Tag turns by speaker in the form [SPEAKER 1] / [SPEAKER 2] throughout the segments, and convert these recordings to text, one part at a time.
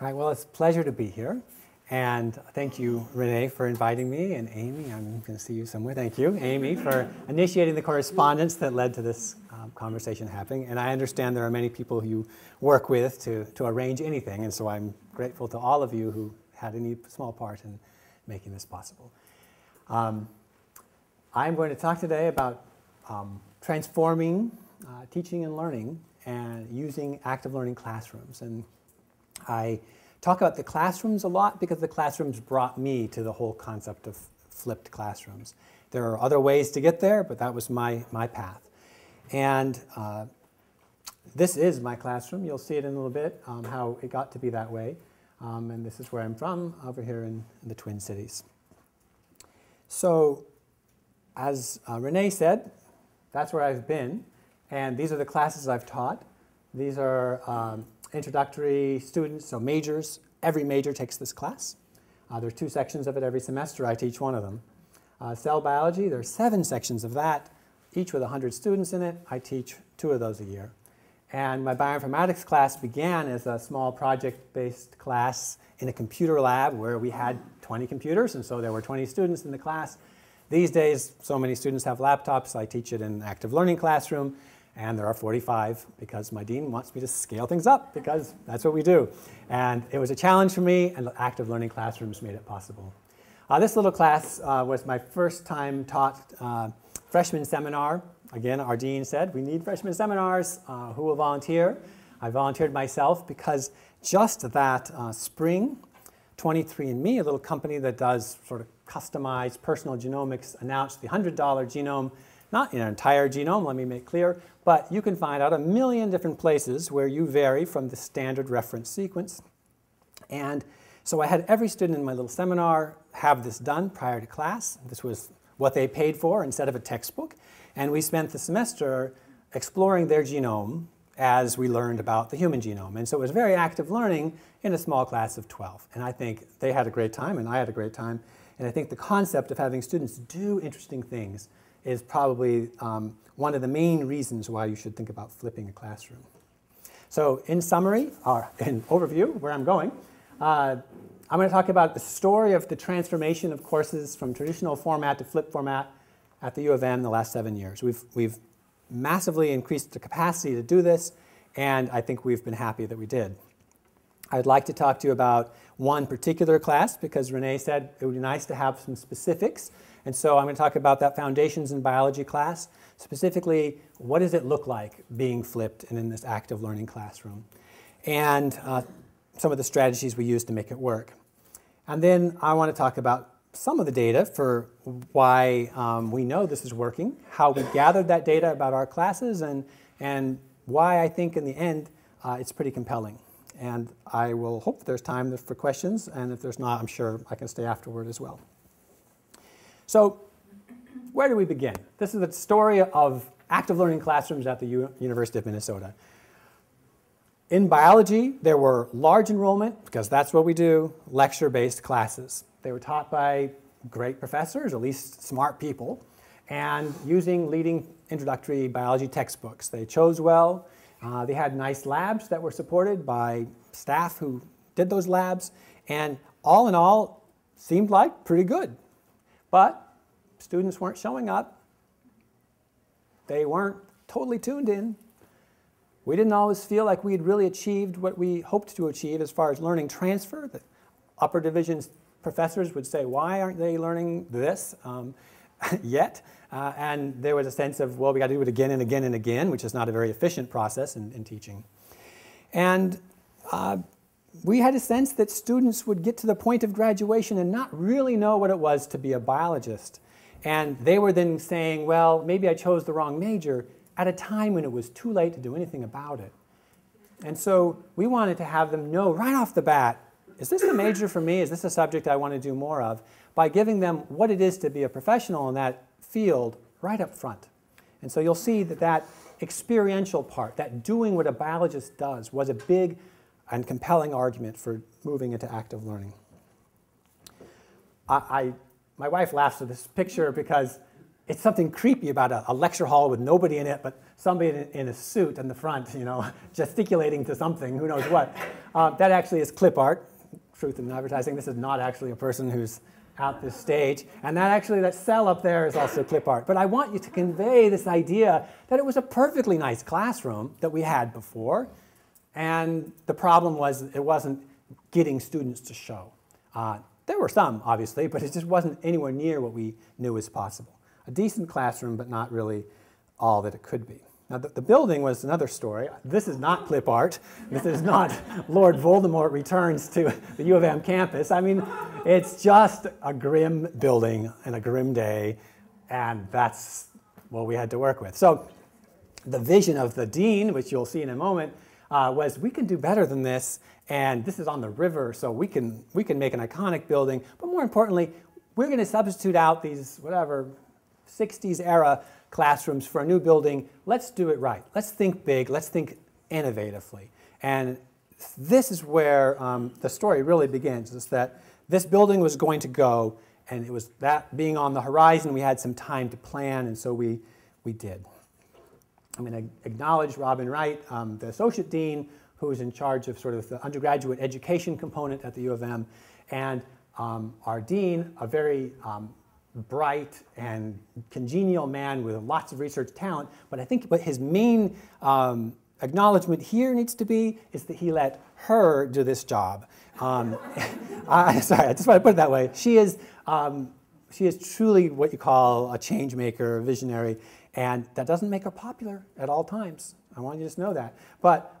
[SPEAKER 1] All right, well, it's a pleasure to be here. And thank you, Renee, for inviting me, and Amy, I'm going to see you somewhere. Thank you, Amy, for initiating the correspondence that led to this conversation happening. And I understand there are many people who you work with to arrange anything, and so I'm grateful to all of you who had any small part in making this possible. I'm going to talk today about transforming teaching and learning and using active learning classrooms. And I talk about the classrooms a lot because the classrooms brought me to the whole concept of flipped classrooms. There are other ways to get there, but that was my path. And this is my classroom. You'll see it in a little bit, how it got to be that way. And this is where I'm from, over here in the Twin Cities. So, as Renee said, that's where I've been. And these are the classes I've taught. These are introductory students, so majors. Every major takes this class. There are 2 sections of it every semester. I teach one of them. Cell biology, there are 7 sections of that, each with 100 students in it. I teach 2 of those a year. And my bioinformatics class began as a small project-based class in a computer lab where we had 20 computers, and so there were 20 students in the class. These days, so many students have laptops. I teach it in an active learning classroom, and there are 45 because my dean wants me to scale things up because that's what we do. And it was a challenge for me, and active learning classrooms made it possible. This little class was my first time taught freshman seminar. Again, our dean said, we need freshman seminars. Who will volunteer? I volunteered myself because just that spring, 23andMe, a little company that does sort of customized personal genomics, announced the $100 genome. Not an entire genome, let me make clear, but you can find out a million different places where you vary from the standard reference sequence. And so I had every student in my little seminar have this done prior to class. This was what they paid for instead of a textbook. And we spent the semester exploring their genome as we learned about the human genome. And so it was very active learning in a small class of 12. And I think they had a great time, and I had a great time. And I think the concept of having students do interesting things is probably one of the main reasons why you should think about flipping a classroom. So in summary, or in overview, where I'm going, I'm going to talk about the story of the transformation of courses from traditional format to flip format at the U of M in the last 7 years. We've massively increased the capacity to do this, and I think we've been happy that we did. I'd like to talk to you about one particular class because Renee said it would be nice to have some specifics. And so I'm going to talk about that Foundations in Biology class. Specifically, what does it look like being flipped and in this active learning classroom? And some of the strategies we use to make it work. And then I want to talk about some of the data for why we know this is working, how we gathered that data about our classes, and why I think in the end it's pretty compelling. And I will hope there's time for questions, and if there's not, I'm sure I can stay afterward as well. So where do we begin? This is the story of active learning classrooms at the University of Minnesota. In biology, there were large enrollment, because that's what we do, lecture-based classes. They were taught by great professors, at least smart people, and using leading introductory biology textbooks. They chose well. They had nice labs that were supported by staff who did those labs, and all in all, seemed like pretty good. But students weren't showing up. They weren't totally tuned in. We didn't always feel like we had really achieved what we hoped to achieve as far as learning transfer. The upper divisions professors would say, why aren't they learning this yet? And there was a sense of, well, we got to do it again and again and again, which is not a very efficient process in teaching. And we had a sense that students would get to the point of graduation and not really know what it was to be a biologist. And they were then saying, well, maybe I chose the wrong major at a time when it was too late to do anything about it. And so we wanted to have them know right off the bat, is this a major for me? Is this a subject I want to do more of? By giving them what it is to be a professional in that field right up front. And so you'll see that that experiential part, that doing what a biologist does, was a big and compelling argument for moving into active learning. My wife laughs at this picture because it's something creepy about a lecture hall with nobody in it, but somebody in a suit in the front, you know, gesticulating to something, who knows what. That actually is clip art, truth in advertising. This is not actually a person who's at this stage. And that cell up there is also clip art. But I want you to convey this idea that it was a perfectly nice classroom that we had before. And the problem was it wasn't getting students to show. There were some, obviously, but it just wasn't anywhere near what we knew was possible. A decent classroom, but not really all that it could be. Now, the building was another story. This is not clip art. This is not Lord Voldemort returns to the U of M campus. I mean, it's just a grim building and a grim day, and that's what we had to work with. So the vision of the dean, which you'll see in a moment, was we can do better than this, and this is on the river, so we can make an iconic building. But more importantly, we're going to substitute out these, whatever, 60s era classrooms for a new building. Let's do it right. Let's think big. Let's think innovatively. And this is where the story really begins, is that this building was going to go, and it was that being on the horizon, we had some time to plan, and so we did. I'm going to acknowledge Robin Wright, the Associate Dean, who is in charge of sort of the undergraduate education component at the U of M, and our Dean, a very bright and congenial man with lots of research talent, but I think what his main acknowledgement here needs to be is that he let her do this job. Sorry, I just want to put it that way. She is truly what you call a change maker, a visionary, and that doesn't make her popular at all times. I want you to just know that. But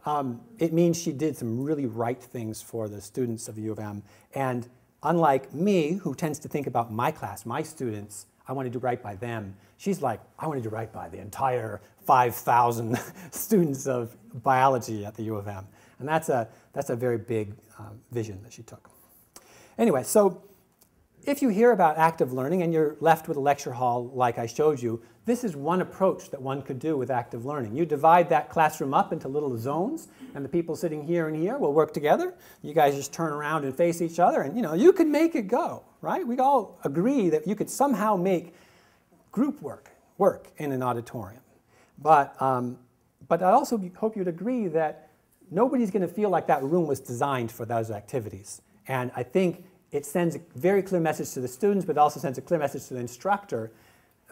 [SPEAKER 1] it means she did some really right things for the students of the U of M. And unlike me, who tends to think about my class, my students, I want to do right by them, she's like, I want to do right by the entire 5,000 students of biology at the U of M. And that's a very big vision that she took. Anyway, so if you hear about active learning and you're left with a lecture hall like I showed you, this is one approach that one could do with active learning. You divide that classroom up into little zones, and the people sitting here and here will work together. You guys just turn around and face each other, and you can make it go, right? We all agree that you could somehow make group work in an auditorium. But I also hope you'd agree that nobody's going to feel like that room was designed for those activities. And I think it sends a very clear message to the students, but it also sends a clear message to the instructor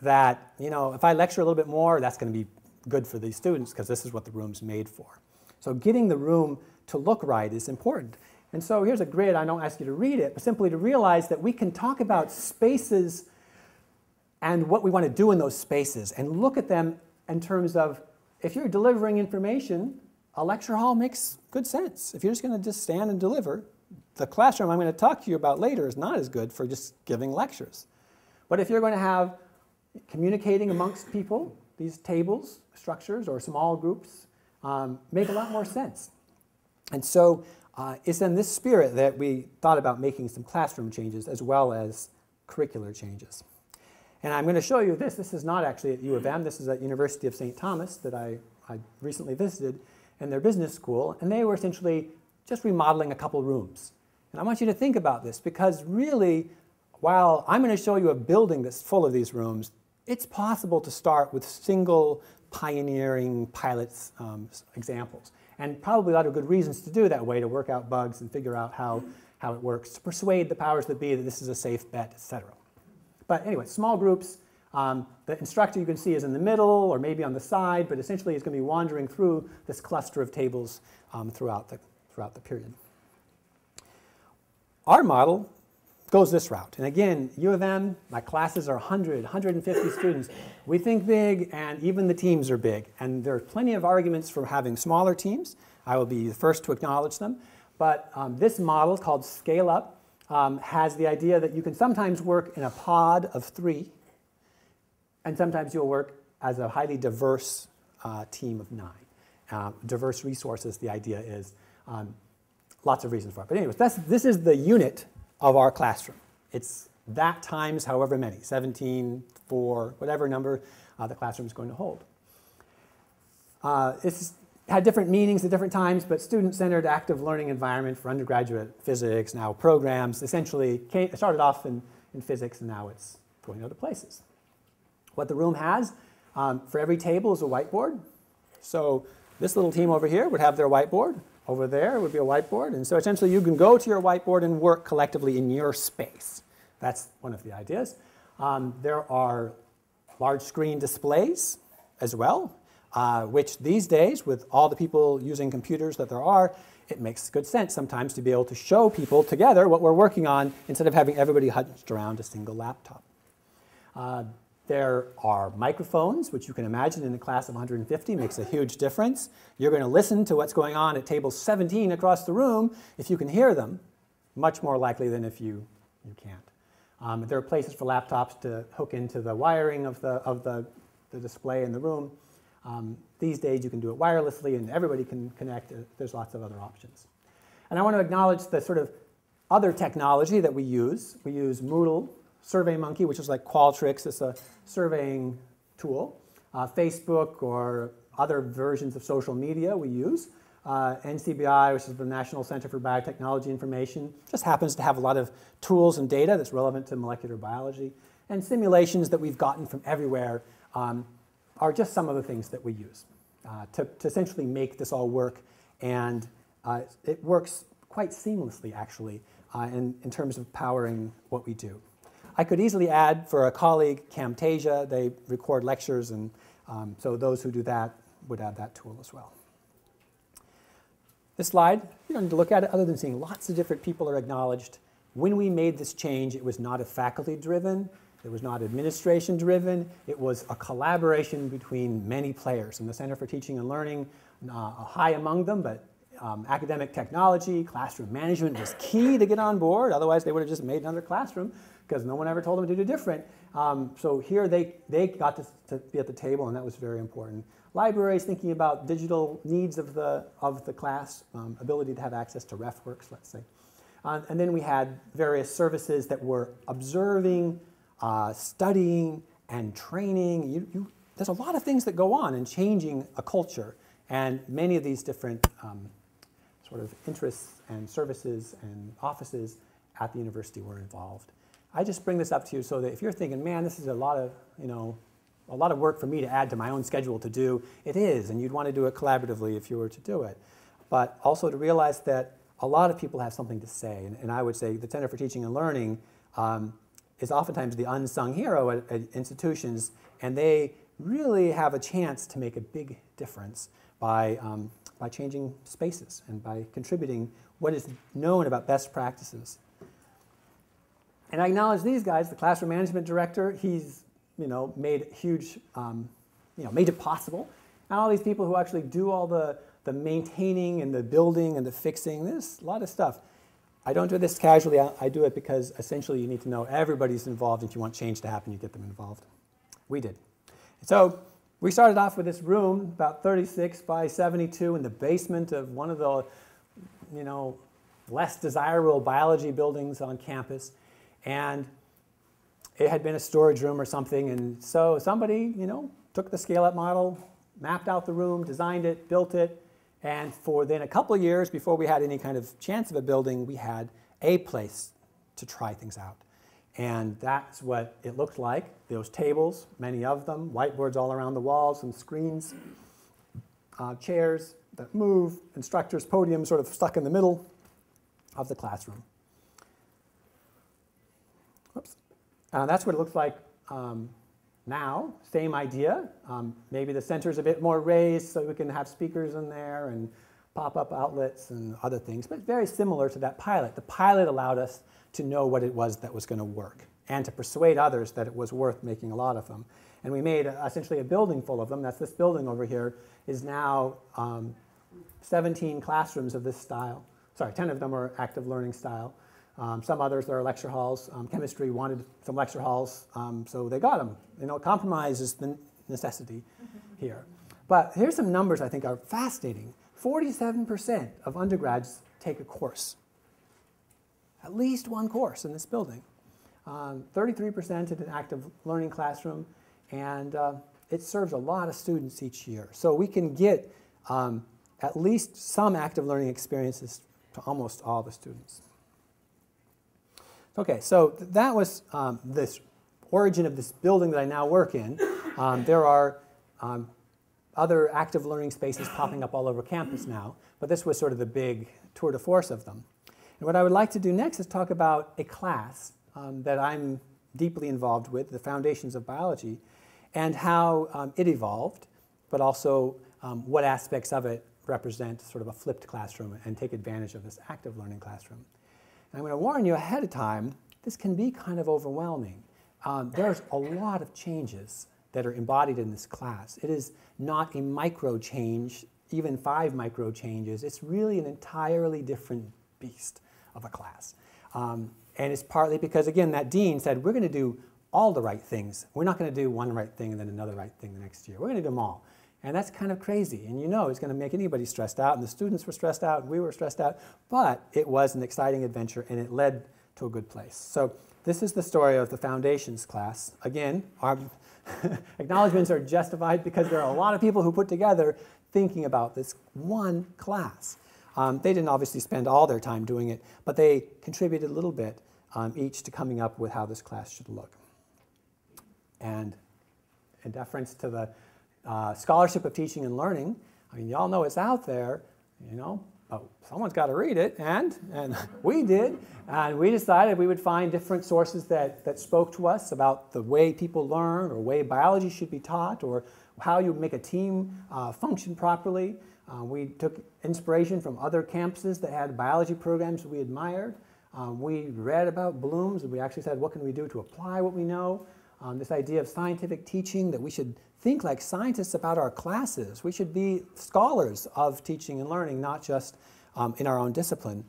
[SPEAKER 1] that, if I lecture a little bit more, that's going to be good for these students because this is what the room's made for. So getting the room to look right is important. And so here's a grid. I don't ask you to read it, but simply to realize that we can talk about spaces and what we want to do in those spaces and look at them in terms of, if you're delivering information, a lecture hall makes good sense. If you're just going to just stand and deliver, the classroom I'm going to talk to you about later is not as good for just giving lectures. But if you're going to have communicating amongst people, these tables, structures, or small groups make a lot more sense. And so it's in this spirit that we thought about making some classroom changes as well as curricular changes. And I'm going to show you this. This is not actually at U of M. This is at University of St. Thomas that I recently visited in their business school. And they were essentially just remodeling a couple rooms. And I want you to think about this because really, while I'm going to show you a building that's full of these rooms, it's possible to start with single pioneering pilots examples. And probably a lot of good reasons to do it that way, to work out bugs and figure out how it works, to persuade the powers that be that this is a safe bet, etc. But anyway, small groups. The instructor you can see is in the middle or maybe on the side, but essentially he's going to be wandering through this cluster of tables throughout the period. Our model goes this route. And again, U of M, my classes are 100, 150 students. We think big, and even the teams are big. And there are plenty of arguments for having smaller teams. I will be the first to acknowledge them. But this model, called Scale Up, has the idea that you can sometimes work in a pod of 3, and sometimes you'll work as a highly diverse team of 9. Diverse resources, the idea is. Lots of reasons for it. But anyways, this is the unit of our classroom. It's that times however many, 17, 4, whatever number the classroom is going to hold. It's had different meanings at different times, but student-centered active learning environment for undergraduate physics, now programs, essentially it started off in physics and now it's going other places. What the room has, for every table is a whiteboard. So this little team over here would have their whiteboard. Over there would be a whiteboard. And so essentially you can go to your whiteboard and work collectively in your space. That's one of the ideas. There are large screen displays as well, which these days, with all the people using computers that there are, it makes good sense sometimes to be able to show people together what we're working on instead of having everybody hunched around a single laptop. There are microphones, which you can imagine in a class of 150 makes a huge difference. You're going to listen to what's going on at table 17 across the room if you can hear them, much more likely than if you can't. There are places for laptops to hook into the wiring of the display in the room. These days you can do it wirelessly and everybody can connect. There's lots of other options. And I want to acknowledge the sort of other technology that we use. We use Moodle, SurveyMonkey, which is like Qualtrics. It's a surveying tool. Facebook or other versions of social media we use. NCBI, which is the National Center for Biotechnology Information, just happens to have a lot of tools and data that's relevant to molecular biology. And simulations that we've gotten from everywhere are just some of the things that we use to essentially make this all work. And it works quite seamlessly, actually, in terms of powering what we do. I could easily add, for a colleague, Camtasia. They record lectures, and so those who do that would add that tool as well. This slide, you don't need to look at it other than seeing lots of different people are acknowledged. When we made this change, it was not a faculty-driven, it was not administration-driven, it was a collaboration between many players. And the Center for Teaching and Learning, high among them, but academic technology, classroom management was key to get on board. Otherwise, they would have just made another classroom because no one ever told them to do different. So here they got to be at the table, and that was very important. Libraries thinking about digital needs of the class, ability to have access to RefWorks, let's say. And then we had various services that were observing, studying, and training. There's a lot of things that go on in changing a culture, and many of these different sort of interests and services and offices at the university were involved. I just bring this up to you so that if you're thinking, man, this is a lot of work for me to add to my own schedule to do, it is, and you'd want to do it collaboratively if you were to do it. But also to realize that a lot of people have something to say, and I would say the Center for Teaching and Learning is oftentimes the unsung hero at institutions, and they really have a chance to make a big difference by changing spaces and by contributing what is known about best practices. And I acknowledge these guys. The classroom management director, he's made huge, made it possible. And all these people who actually do all the maintaining and the building and the fixing, there's a lot of stuff. I don't do this casually. I do it because essentially you need to know everybody's involved. If you want change to happen, you get them involved. We did. So we started off with this room, about 36 by 72, in the basement of one of the, less desirable biology buildings on campus. And it had been a storage room or something, and so somebody, took the scale-up model, mapped out the room, designed it, built it, and for then a couple of years before we had any kind of chance of a building, we had a place to try things out. And that's what it looked like. Those tables, many of them, whiteboards all around the walls, some screens, chairs that move, instructors' podium sort of stuck in the middle of the classroom. Whoops. That's what it looks like now. Same idea. Maybe the center's a bit more raised so we can have speakers in there and pop-up outlets and other things, but very similar to that pilot. The pilot allowed us to know what it was that was going to work and to persuade others that it was worth making a lot of them. And we made essentially a building full of them. That's this building over here is now 17 classrooms of this style. Sorry, 10 of them are active learning style. Some others are lecture halls. Chemistry wanted some lecture halls, so they got them. Compromise is the necessity here. But here's some numbers I think are fascinating. 47% of undergrads take a course. At least one course in this building. 33% in an active learning classroom, and it serves a lot of students each year. So we can get at least some active learning experiences to almost all the students. Okay, so that was this origin of this building that I now work in, there are other active learning spaces popping up all over campus now, but this was sort of the big tour de force of them. And what I would like to do next is talk about a class that I'm deeply involved with, the Foundations of Biology, and how it evolved, but also what aspects of it represent sort of a flipped classroom and take advantage of this active learning classroom. And I'm going to warn you ahead of time, this can be kind of overwhelming. There's a lot of changes that are embodied in this class. It is not a micro change, even 5 micro changes. It's really an entirely different beast of a class. And it's partly because, again, that dean said, we're going to do all the right things. We're not going to do one right thing and then another right thing the next year. We're going to do them all. And that's kind of crazy. And you know it's going to make anybody stressed out. And the students were stressed out, and we were stressed out. But it was an exciting adventure, and it led to a good place. So this is the story of the Foundations class. Again, our acknowledgments are justified because there are a lot of people who put together thinking about this one class. They didn't obviously spend all their time doing it, but they contributed a little bit each to coming up with how this class should look. And in deference to the Scholarship of Teaching and Learning, I mean, y'all know it's out there, you know, but someone's got to read it, and we did, and we decided we would find different sources that spoke to us about the way people learn, or way biology should be taught, or how you make a team function properly. We took inspiration from other campuses that had biology programs that we admired. We read about blooms, and we actually said, what can we do to apply what we know? This idea of scientific teaching, that we should think like scientists about our classes. We should be scholars of teaching and learning, not just in our own discipline.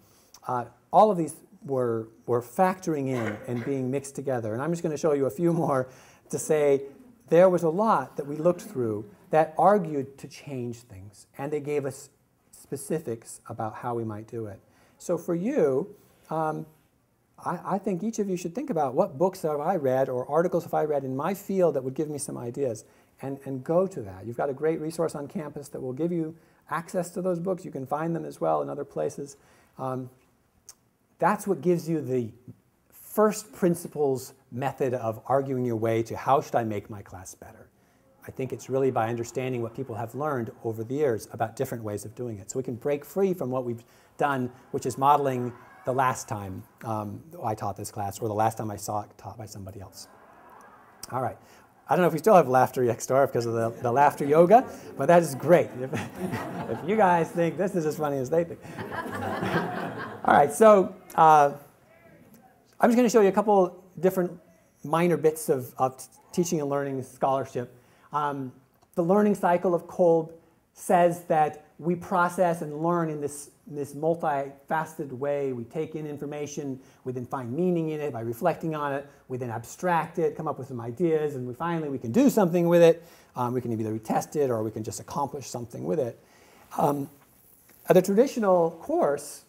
[SPEAKER 1] All of these were factoring in and being mixed together. And I'm just going to show you a few more to say there was a lot that we looked through that argued to change things. And they gave us specifics about how we might do it. So for you, I think each of you should think about what books have I read or articles have I read in my field that would give me some ideas, and go to that. You've got a great resource on campus that will give you access to those books. You can find them as well in other places. That's what gives you the first principles method of arguing your way to how should I make my class better. I think it's really by understanding what people have learned over the years about different ways of doing it. So we can break free from what we've done, which is modeling the last time I taught this class, or the last time I saw it taught by somebody else. All right. I don't know if we still have laughter next door because of the laughter yoga, but that is great. If you guys think this is as funny as they think. All right, so I'm just going to show you a couple different minor bits of teaching and learning scholarship. The learning cycle of Kolb says that we process and learn in this multifaceted way. We take in information, we then find meaning in it by reflecting on it, we then abstract it, come up with some ideas, and finally we can do something with it. We can either retest it or we can just accomplish something with it. The traditional course,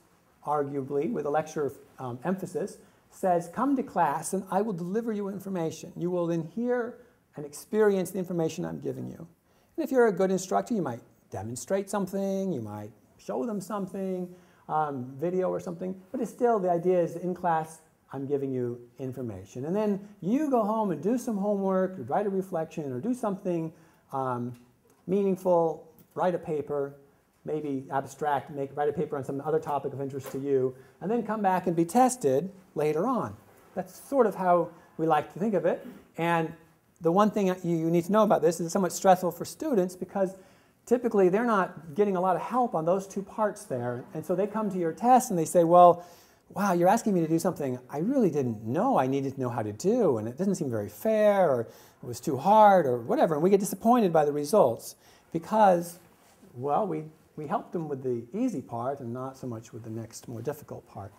[SPEAKER 1] arguably, with a lecture emphasis, says, come to class and I will deliver you information. You will then hear and experience the information I'm giving you. And if you're a good instructor, you might demonstrate something, you might show them something, video or something, but it's still, the idea is in class, I'm giving you information. And then you go home and do some homework, or write a reflection, or do something meaningful, write a paper, maybe abstract, write a paper on some other topic of interest to you, and then come back and be tested later on. That's sort of how we like to think of it. And the one thing you need to know about this is it's somewhat stressful for students because typically they're not getting a lot of help on those two parts there. And so they come to your test and they say, well, wow, you're asking me to do something I really didn't know I needed to know how to do, and it doesn't seem very fair, or it was too hard, or whatever. And we get disappointed by the results because, well, we helped them with the easy part and not so much with the next more difficult part.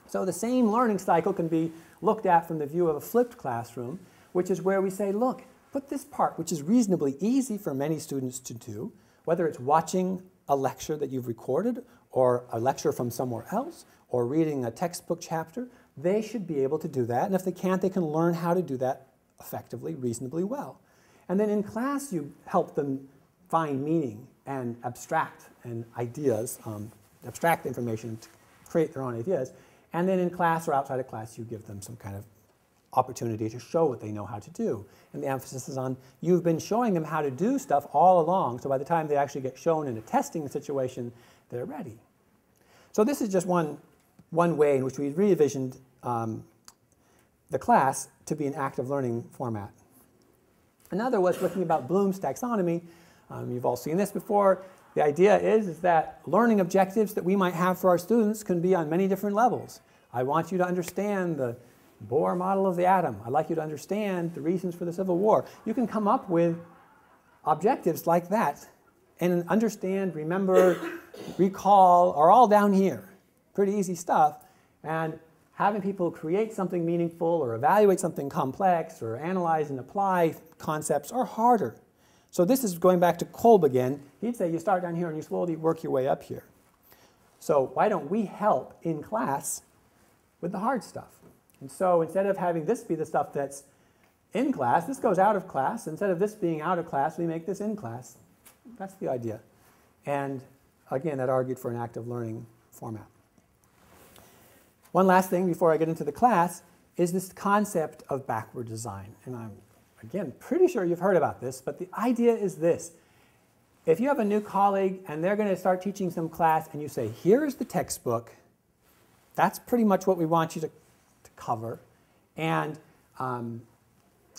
[SPEAKER 1] So the same learning cycle can be looked at from the view of a flipped classroom, which is where we say, look, put this part, which is reasonably easy for many students to do, whether it's watching a lecture that you've recorded, or a lecture from somewhere else, or reading a textbook chapter, they should be able to do that. And if they can't, they can learn how to do that effectively, reasonably well. And then in class, you help them find meaning and abstract and ideas, abstract information to create their own ideas. And then in class or outside of class, you give them some kind of opportunity to show what they know how to do. And the emphasis is on you've been showing them how to do stuff all along, so by the time they actually get shown in a testing situation, they're ready. So this is just one way in which we re-envisioned the class to be an active learning format. Another was looking about Bloom's taxonomy. You've all seen this before. The idea is that learning objectives that we might have for our students can be on many different levels. I want you to understand the Bohr model of the atom. I'd like you to understand the reasons for the Civil War. You can come up with objectives like that, and understand, remember, recall are all down here. Pretty easy stuff. And having people create something meaningful or evaluate something complex or analyze and apply concepts are harder. So this is going back to Kolb again. He'd say you start down here and you slowly work your way up here. So why don't we help in class with the hard stuff? And so instead of having this be the stuff that's in class, this goes out of class. Instead of this being out of class, we make this in class. That's the idea. And again, that argued for an active learning format. One last thing before I get into the class is this concept of backward design. And I'm, again, pretty sure you've heard about this, but the idea is this. If you have a new colleague and they're going to start teaching some class and you say, here's the textbook, that's pretty much what we want you to cover. And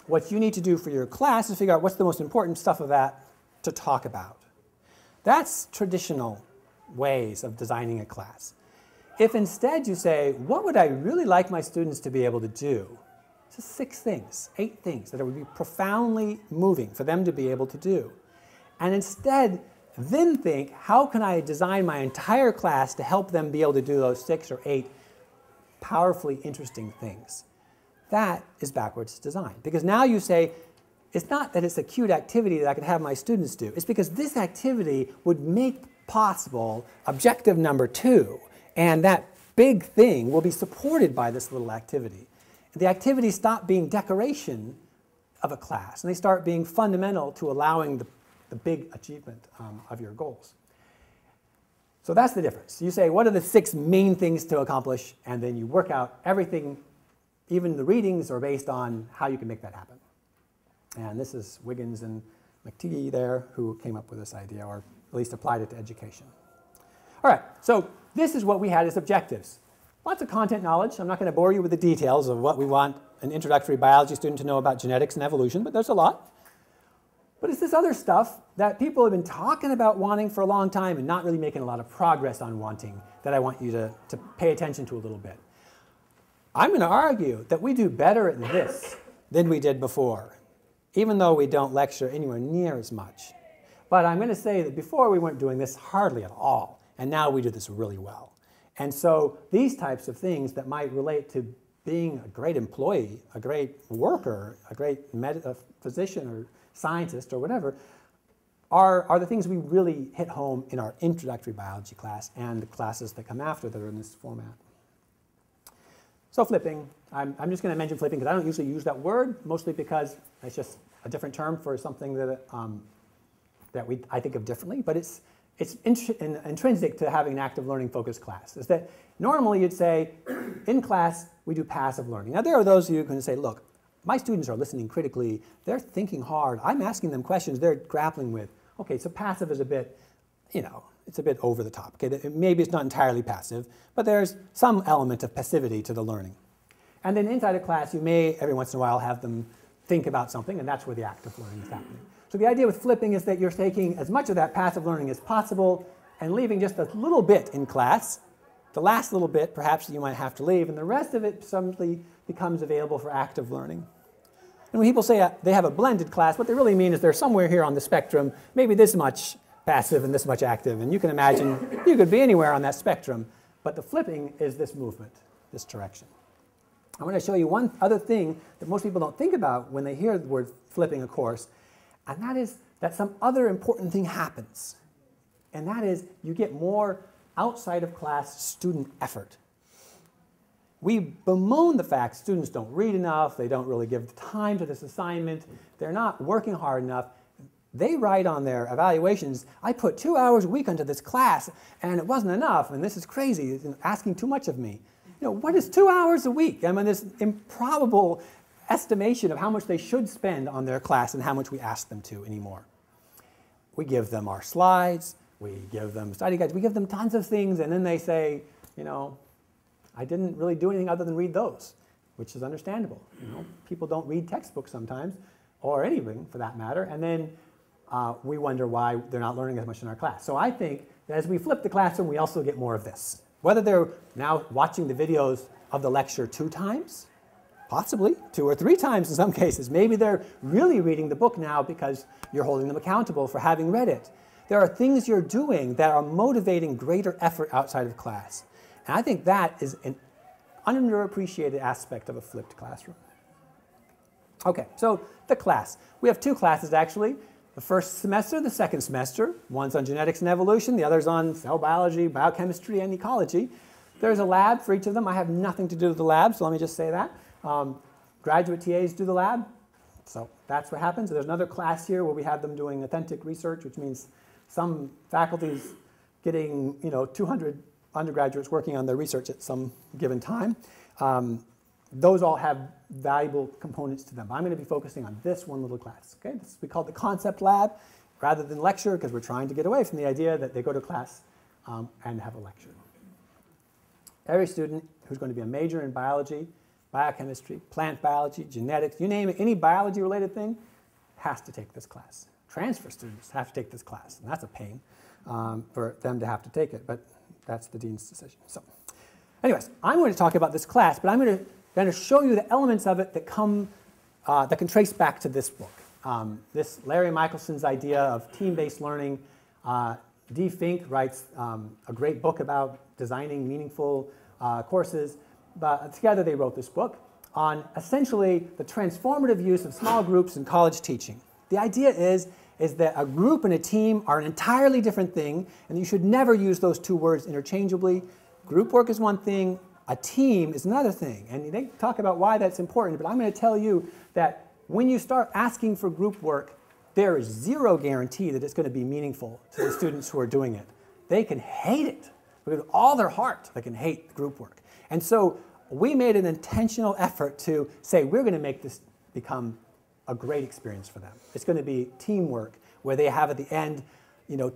[SPEAKER 1] what you need to do for your class is figure out what's the most important stuff of that to talk about. That's traditional ways of designing a class. If instead you say, what would I really like my students to be able to do? Just 6 things, 8 things that would be profoundly moving for them to be able to do. And instead, then think, how can I design my entire class to help them be able to do those 6 or 8 powerfully interesting things? That is backwards design. Because now you say, it's not that it's a cute activity that I could have my students do. It's because this activity would make possible objective number 2. And that big thing will be supported by this little activity. The activities stop being decoration of a class, and they start being fundamental to allowing the big achievement of your goals. So that's the difference. You say, what are the 6 main things to accomplish? And then you work out everything, even the readings are based on how you can make that happen. And this is Wiggins and McTeague there who came up with this idea, or at least applied it to education. All right, so this is what we had as objectives. Lots of content knowledge. I'm not going to bore you with the details of what we want an introductory biology student to know about genetics and evolution, but there's a lot. But it's this other stuff that people have been talking about wanting for a long time and not really making a lot of progress on wanting that I want you to pay attention to a little bit. I'm going to argue that we do better at this than we did before, even though we don't lecture anywhere near as much. But I'm going to say that before we weren't doing this hardly at all, and now we do this really well. And so these types of things that might relate to being a great employee, a great worker, a great physician or scientist or whatever, are the things we really hit home in our introductory biology class and the classes that come after that are in this format. So flipping, I'm just going to mention flipping because I don't usually use that word, mostly because it's just a different term for something that, I think of differently, but it's intrinsic to having an active learning focused class. Is that normally you'd say, in class, we do passive learning. Now there are those of you who can say, look, my students are listening critically, they're thinking hard, I'm asking them questions they're grappling with. Okay, so passive is a bit, it's a bit over the top. Okay, maybe it's not entirely passive, but there's some element of passivity to the learning. And then inside a class, you may, every once in a while, have them think about something, and that's where the active learning is happening. So the idea with flipping is that you're taking as much of that passive learning as possible and leaving just a little bit in class. The last little bit, perhaps, you might have to leave, and the rest of it suddenly becomes available for active learning. And when people say they have a blended class, what they really mean is they're somewhere here on the spectrum, maybe this much passive and this much active, and you can imagine you could be anywhere on that spectrum, but the flipping is this movement, this direction. I want to show you one other thing that most people don't think about when they hear the word flipping a course, and that is that some other important thing happens. And that is you get more outside of class student effort. We bemoan the fact students don't read enough, they don't really give time to this assignment, they're not working hard enough. They write on their evaluations, I put 2 hours a week into this class and it wasn't enough, and this is crazy, it's asking too much of me. What is 2 hours a week? I mean, this improbable estimation of how much they should spend on their class and how much we ask them to anymore. We give them our slides, we give them study guides, we give them tons of things, and then they say, you know, I didn't really do anything other than read those, which is understandable. You know, people don't read textbooks sometimes, or anything for that matter, and then we wonder why they're not learning as much in our class. So I think that as we flip the classroom, we also get more of this. Whether they're now watching the videos of the lecture 2 times, possibly 2 or 3 times in some cases. Maybe they're really reading the book now because you're holding them accountable for having read it. There are things you're doing that are motivating greater effort outside of class. And I think that is an underappreciated aspect of a flipped classroom. Okay, so the class. We have 2 classes actually. The first semester, the second semester. One's on genetics and evolution, the other's on cell biology, biochemistry, and ecology. There's a lab for each of them. I have nothing to do with the lab, so let me just say that. Graduate TAs do the lab, so that's what happens. There's another class here where we have them doing authentic research, which means some faculty's getting 200 undergraduates working on their research at some given time. Those all have valuable components to them. I'm going to be focusing on this one little class. Okay? This we call the concept lab rather than lecture because we're trying to get away from the idea that they go to class and have a lecture. Every student who's going to be a major in biology, biochemistry, plant biology, genetics, you name it, any biology-related thing has to take this class. Transfer students have to take this class, and that's a pain for them to have to take it, but that's the dean's decision. So, anyways, I'm going to talk about this class, but I'm going to show you the elements of it that can trace back to this book. This Larry Michelson's idea of team-based learning. D. Fink writes a great book about designing meaningful courses. But together they wrote this book on essentially the transformative use of small groups in college teaching. The idea is that a group and a team are an entirely different thing, and you should never use those 2 words interchangeably. Group work is one thing, a team is another thing. And they talk about why that's important, but I'm going to tell you that when you start asking for group work, there is 0 guarantee that it's going to be meaningful to the students who are doing it. They can hate it. With all their heart, they can hate group work. And so we made an intentional effort to say we're going to make this become a great experience for them. It's going to be teamwork where they have at the end,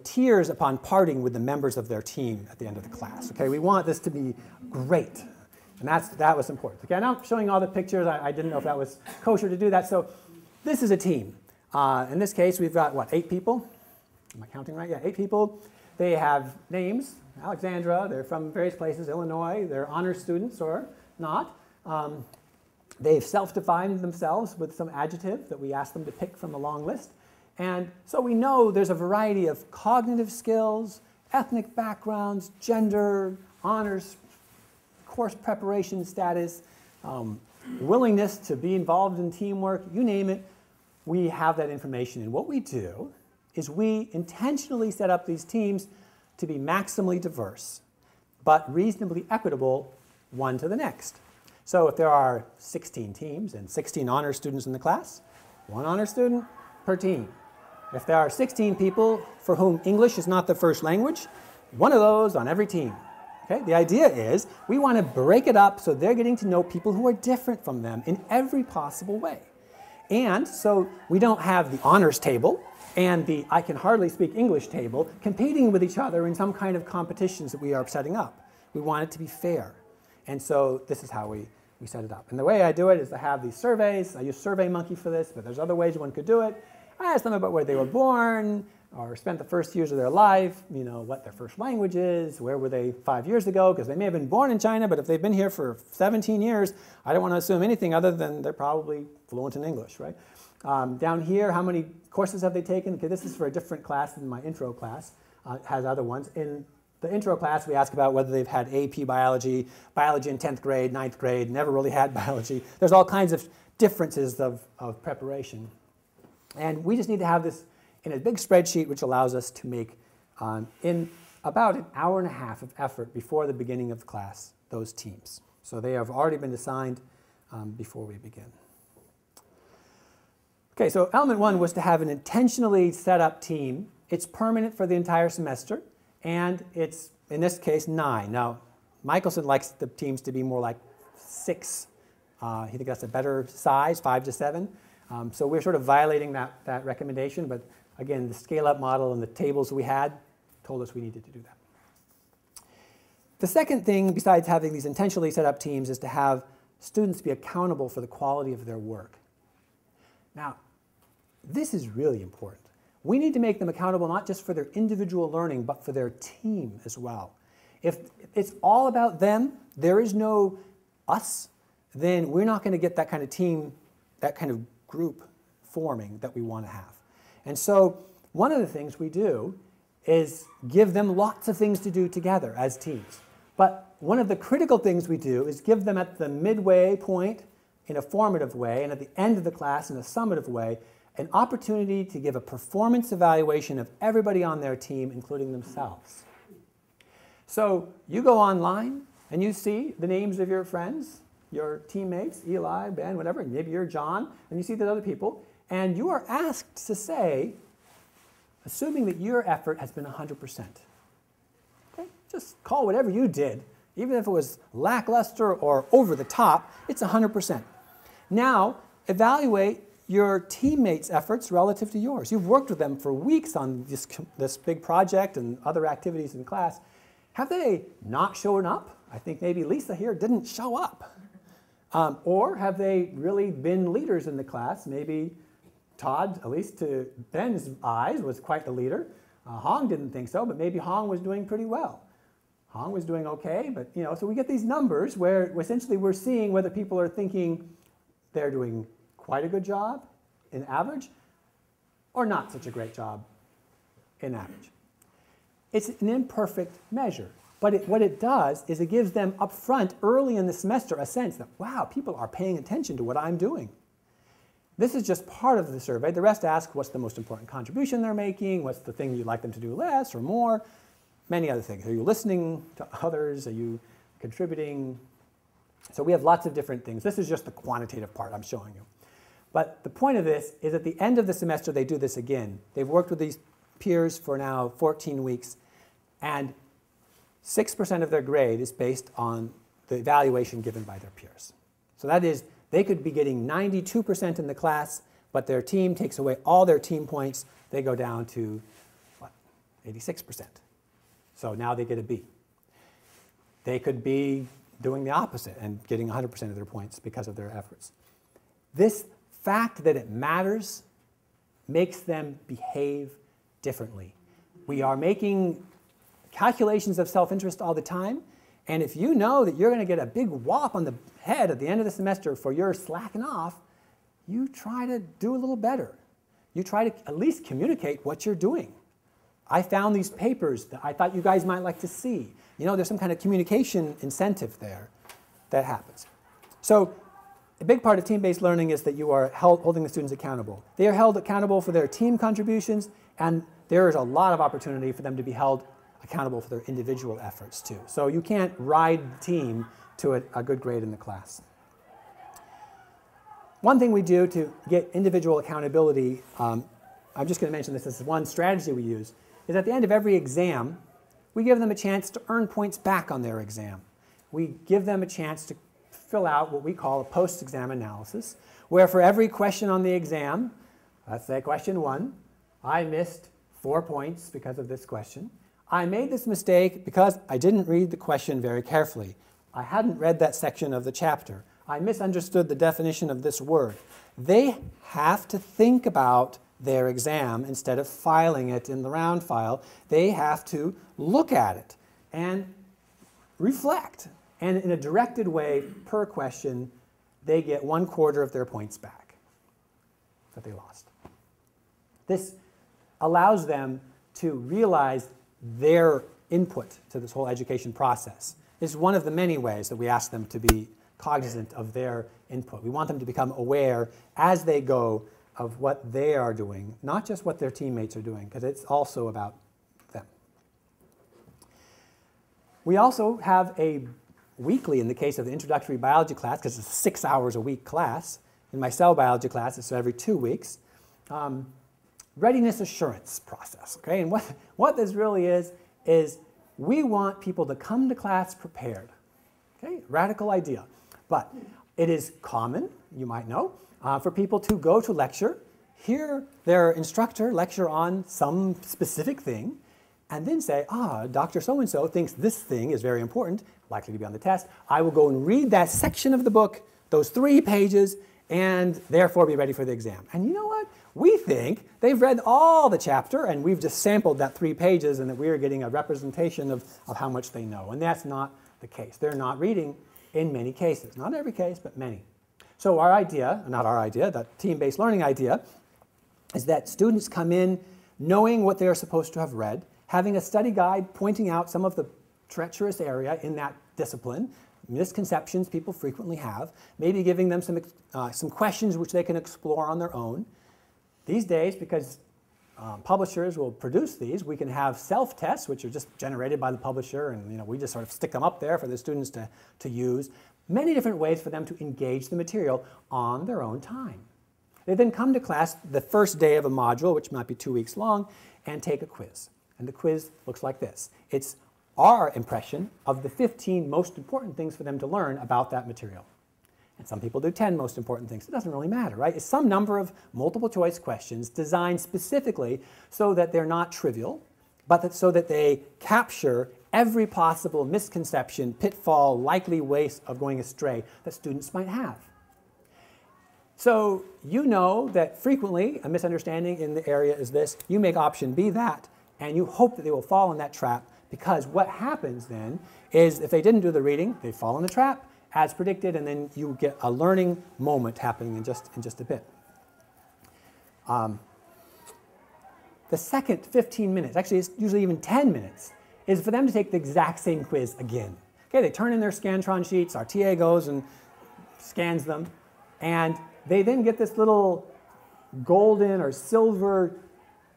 [SPEAKER 1] tears upon parting with the members of their team at the end of the class. Okay, we want this to be great. And that was important. Okay, now I'm showing all the pictures. I didn't know if that was kosher to do that. So this is a team. In this case, we've got, 8 people? Am I counting right? Yeah, 8 people. They have names. Alexandra, they're from various places, Illinois. They're honors students or not. They've self-defined themselves with some adjective that we ask them to pick from a long list. And so we know there's a variety of cognitive skills, ethnic backgrounds, gender, honors, course preparation status, willingness to be involved in teamwork, you name it, we have that information. And what we do is we intentionally set up these teams to be maximally diverse, but reasonably equitable one to the next. So if there are 16 teams and 16 honors students in the class, 1 honor student per team. If there are 16 people for whom English is not the first language, 1 of those on every team. Okay? The idea is we want to break it up so they're getting to know people who are different from them in every possible way. And so we don't have the honors table and the I can hardly speak English table competing with each other in some kind of competitions that we are setting up. We want it to be fair. And so this is how we set it up. And the way I do it is I have these surveys. I use SurveyMonkey for this, but there's other ways one could do it. I ask them about where they were born or spent the first years of their life, what their first language is, where were they 5 years ago, because they may have been born in China, but if they've been here for 17 years, I don't want to assume anything other than they're probably fluent in English, right? Down here, how many courses have they taken? Okay, this is for a different class than my intro class. It has other ones. In the intro class, we ask about whether they've had AP biology, biology in 10th grade, 9th grade, never really had biology. There's all kinds of differences of preparation. And we just need to have this in a big spreadsheet, which allows us to make, in about an hour and a half of effort before the beginning of the class, those teams. So they have already been assigned before we begin. Okay, so element 1 was to have an intentionally set up team. It's permanent for the entire semester, and it's, in this case, 9. Now, Michelson likes the teams to be more like 6 He thinks that's a better size, 5 to 7. So we're sort of violating that recommendation, but again, the scale-up model and the tables we had told us we needed to do that. The second thing, besides having these intentionally set up teams, is to have students be accountable for the quality of their work. Now, this is really important. We need to make them accountable not just for their individual learning, but for their team as well. If it's all about them, there is no us, then we're not going to get that kind of team, that kind of group forming that we want to have. And so one of the things we do is give them lots of things to do together as teams. But one of the critical things we do is give them at the midway point in a formative way and at the end of the class in a summative way an opportunity to give a performance evaluation of everybody on their team, including themselves. So you go online and you see the names of your friends, your teammates, Eli, Ben, whatever, maybe you're John, and you see the other people, and you are asked to say, assuming that your effort has been 100%. Okay? Just call whatever you did, even if it was lackluster or over the top, it's 100%. Now, evaluate your teammates' efforts relative to yours. You've worked with them for weeks on this big project and other activities in class. Have they not shown up? I think maybe Lisa here didn't show up. Or have they really been leaders in the class? Maybe Todd, at least to Ben's eyes, was quite the leader. Hong didn't think so, but maybe Hong was doing pretty well. Hong was doing okay, but so we get these numbers where essentially we're seeing whether people are thinking they're doing quite a good job in average or not such a great job in average. It's an imperfect measure, but what it does is it gives them up front early in the semester a sense that, wow, people are paying attention to what I'm doing. This is just part of the survey. The rest ask what's the most important contribution they're making, what's the thing you'd like them to do less or more, many other things. Are you listening to others? Are you contributing? So we have lots of different things. This is just the quantitative part I'm showing you. But the point of this is at the end of the semester they do this again. They've worked with these peers for now 14 weeks, and 6% of their grade is based on the evaluation given by their peers. So that is, they could be getting 92% in the class, but their team takes away all their team points. They go down to, what, 86%. So now they get a B. They could be doing the opposite and getting 100% of their points because of their efforts. This fact that it matters makes them behave differently. We are making calculations of self-interest all the time, and if you know that you're going to get a big whop on the head at the end of the semester for your slacking off, you try to do a little better. You try to at least communicate what you're doing. I found these papers that I thought you guys might like to see. There's some kind of communication incentive there that happens. So a big part of team-based learning is that you are holding the students accountable. They are held accountable for their team contributions, and there is a lot of opportunity for them to be held accountable for their individual efforts too. So you can't ride the team to a good grade in the class. One thing we do to get individual accountability, I'm just going to mention this as one strategy we use, is at the end of every exam, we give them a chance to earn points back on their exam. We give them a chance to fill out what we call a post-exam analysis, where for every question on the exam, let's say question 1, I missed 4 points because of this question. I made this mistake because I didn't read the question very carefully. I hadn't read that section of the chapter. I misunderstood the definition of this word. They have to think about their exam instead of filing it in the round file. They have to look at it and reflect. And in a directed way per question, they get 1/4 of their points back that they lost. This allows them to realize their input to this whole education process. It's one of the many ways that we ask them to be cognizant of their input. We want them to become aware as they go of what they are doing, not just what their teammates are doing, because it's also about them. We also have a weekly, in the case of the introductory biology class, because it's a 6 hours a week class. In my cell biology class, it's every 2 weeks. Readiness assurance process. Okay? And what this really is we want people to come to class prepared. Okay? Radical idea. But it is common, you might know, for people to go to lecture, hear their instructor lecture on some specific thing, and then say, Dr. So-and-so thinks this thing is very important, likely to be on the test. I will go and read that section of the book, those 3 pages, and therefore be ready for the exam. And you know what? We think they've read all the chapter, and we've just sampled that 3 pages, and that we are getting a representation of how much they know. And that's not the case. They're not reading in many cases. Not every case, but many. So our idea, not our idea, the team-based learning idea, is that students come in knowing what they are supposed to have read, having a study guide pointing out some of the treacherous area in that discipline, misconceptions people frequently have, maybe giving them some questions which they can explore on their own. These days, because publishers will produce these, we can have self-tests, which are just generated by the publisher, and we just sort of stick them up there for the students to use. Many different ways for them to engage the material on their own time. They then come to class the first day of a module, which might be 2 weeks long, and take a quiz. And the quiz looks like this. It's our impression of the 15 most important things for them to learn about that material. And some people do 10 most important things. It doesn't really matter, right? It's some number of multiple choice questions designed specifically so that they're not trivial, but so that they capture every possible misconception, pitfall, likely way of going astray that students might have. So you know that frequently a misunderstanding in the area is this. You make option B that, and you hope that they will fall in that trap, because what happens then is if they didn't do the reading, they fall in the trap as predicted, and then you get a learning moment happening in just a bit. The second 15 minutes, actually it's usually even 10 minutes, is for them to take the exact same quiz again. Okay, they turn in their Scantron sheets, our TA goes and scans them, and they then get this little golden or silver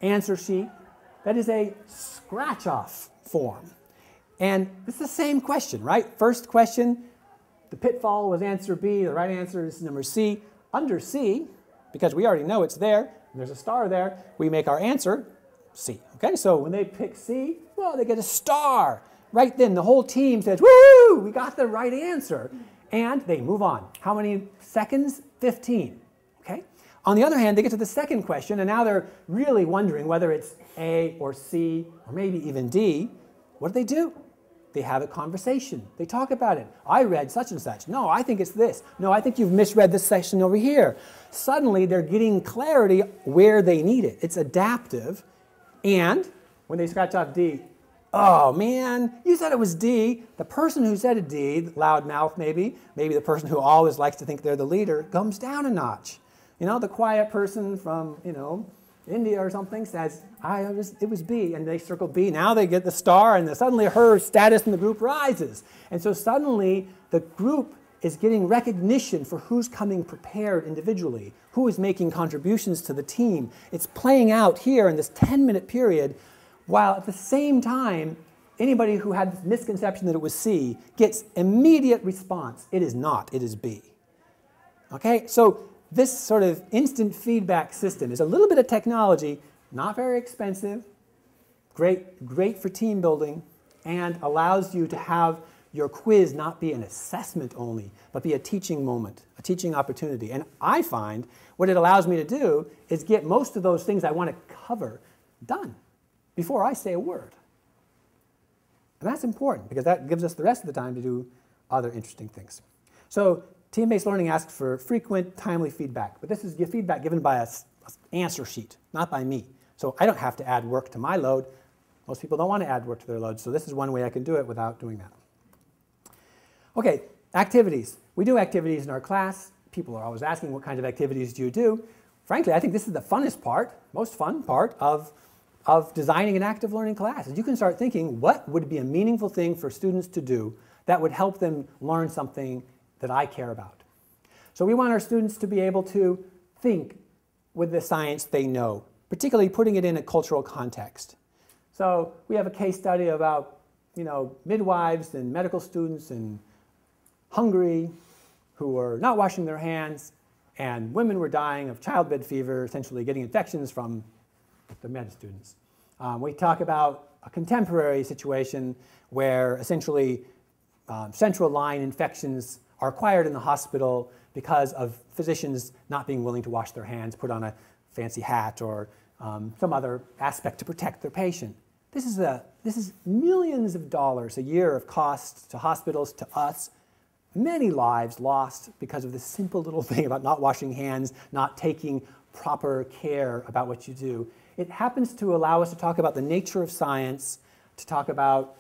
[SPEAKER 1] answer sheet that is a scratch-off form. And it's the same question, right? First question, the pitfall was answer B, the right answer is number C. Under C, because we already know it's there, and there's a star there, we make our answer C. Okay, so when they pick C, well, they get a star. Right then, the whole team says, woo, we got the right answer. And they move on. How many seconds? 15. Okay? On the other hand, they get to the second question, and now they're really wondering whether it's A or C or maybe even D. What do? They have a conversation. They talk about it. I read such and such. No, I think it's this. No, I think you've misread this section over here. Suddenly, they're getting clarity where they need it. It's adaptive. And when they scratch off D, oh man, you said it was D. The person who said a D, loud mouth maybe the person who always likes to think they're the leader, comes down a notch. The quiet person from, India or something says, it was B, and they circle B. Now they get the star, and suddenly her status in the group rises. And so suddenly the group is getting recognition for who's coming prepared individually, who is making contributions to the team. It's playing out here in this 10-minute period, while at the same time, anybody who had this misconception that it was C gets immediate response. It is not, it is B. Okay, so this sort of instant feedback system is a little bit of technology, not very expensive, great for team building, and allows you to have your quiz not be an assessment only, but be a teaching moment, a teaching opportunity. And I find what it allows me to do is get most of those things I want to cover done before I say a word. And that's important, because that gives us the rest of the time to do other interesting things. So team-based learning asks for frequent, timely feedback. But this is feedback given by an answer sheet, not by me. So I don't have to add work to my load. Most people don't want to add work to their load. So this is one way I can do it without doing that. Okay, activities. We do activities in our class. People are always asking, what kinds of activities do you do? Frankly, I think this is the funnest part, most fun part of designing an active learning class. Is you can start thinking, what would be a meaningful thing for students to do that would help them learn something that I care about? So we want our students to be able to think with the science they know, particularly putting it in a cultural context. So we have a case study about, midwives and medical students in Hungary who were not washing their hands, and women were dying of childbed fever, essentially getting infections from the med students. We talk about a contemporary situation where essentially central line infections are acquired in the hospital because of physicians not being willing to wash their hands, put on a fancy hat, or some other aspect to protect their patient. This is millions of dollars a year of costs to hospitals, to us. Many lives lost because of this simple little thing about not washing hands, not taking proper care about what you do. It happens to allow us to talk about the nature of science, to talk about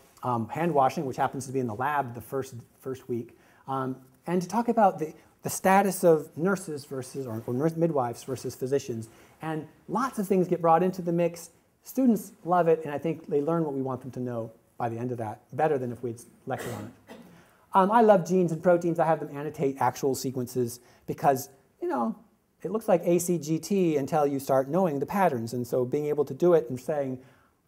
[SPEAKER 1] hand washing, which happens to be in the lab the first week, and to talk about the status of nurses versus, or midwives versus physicians. And lots of things get brought into the mix. Students love it, and I think they learn what we want them to know by the end of that, better than if we'd lectured on it. I love genes and proteins. I have them annotate actual sequences because, you know, it looks like ACGT until you start knowing the patterns. And so being able to do it and saying,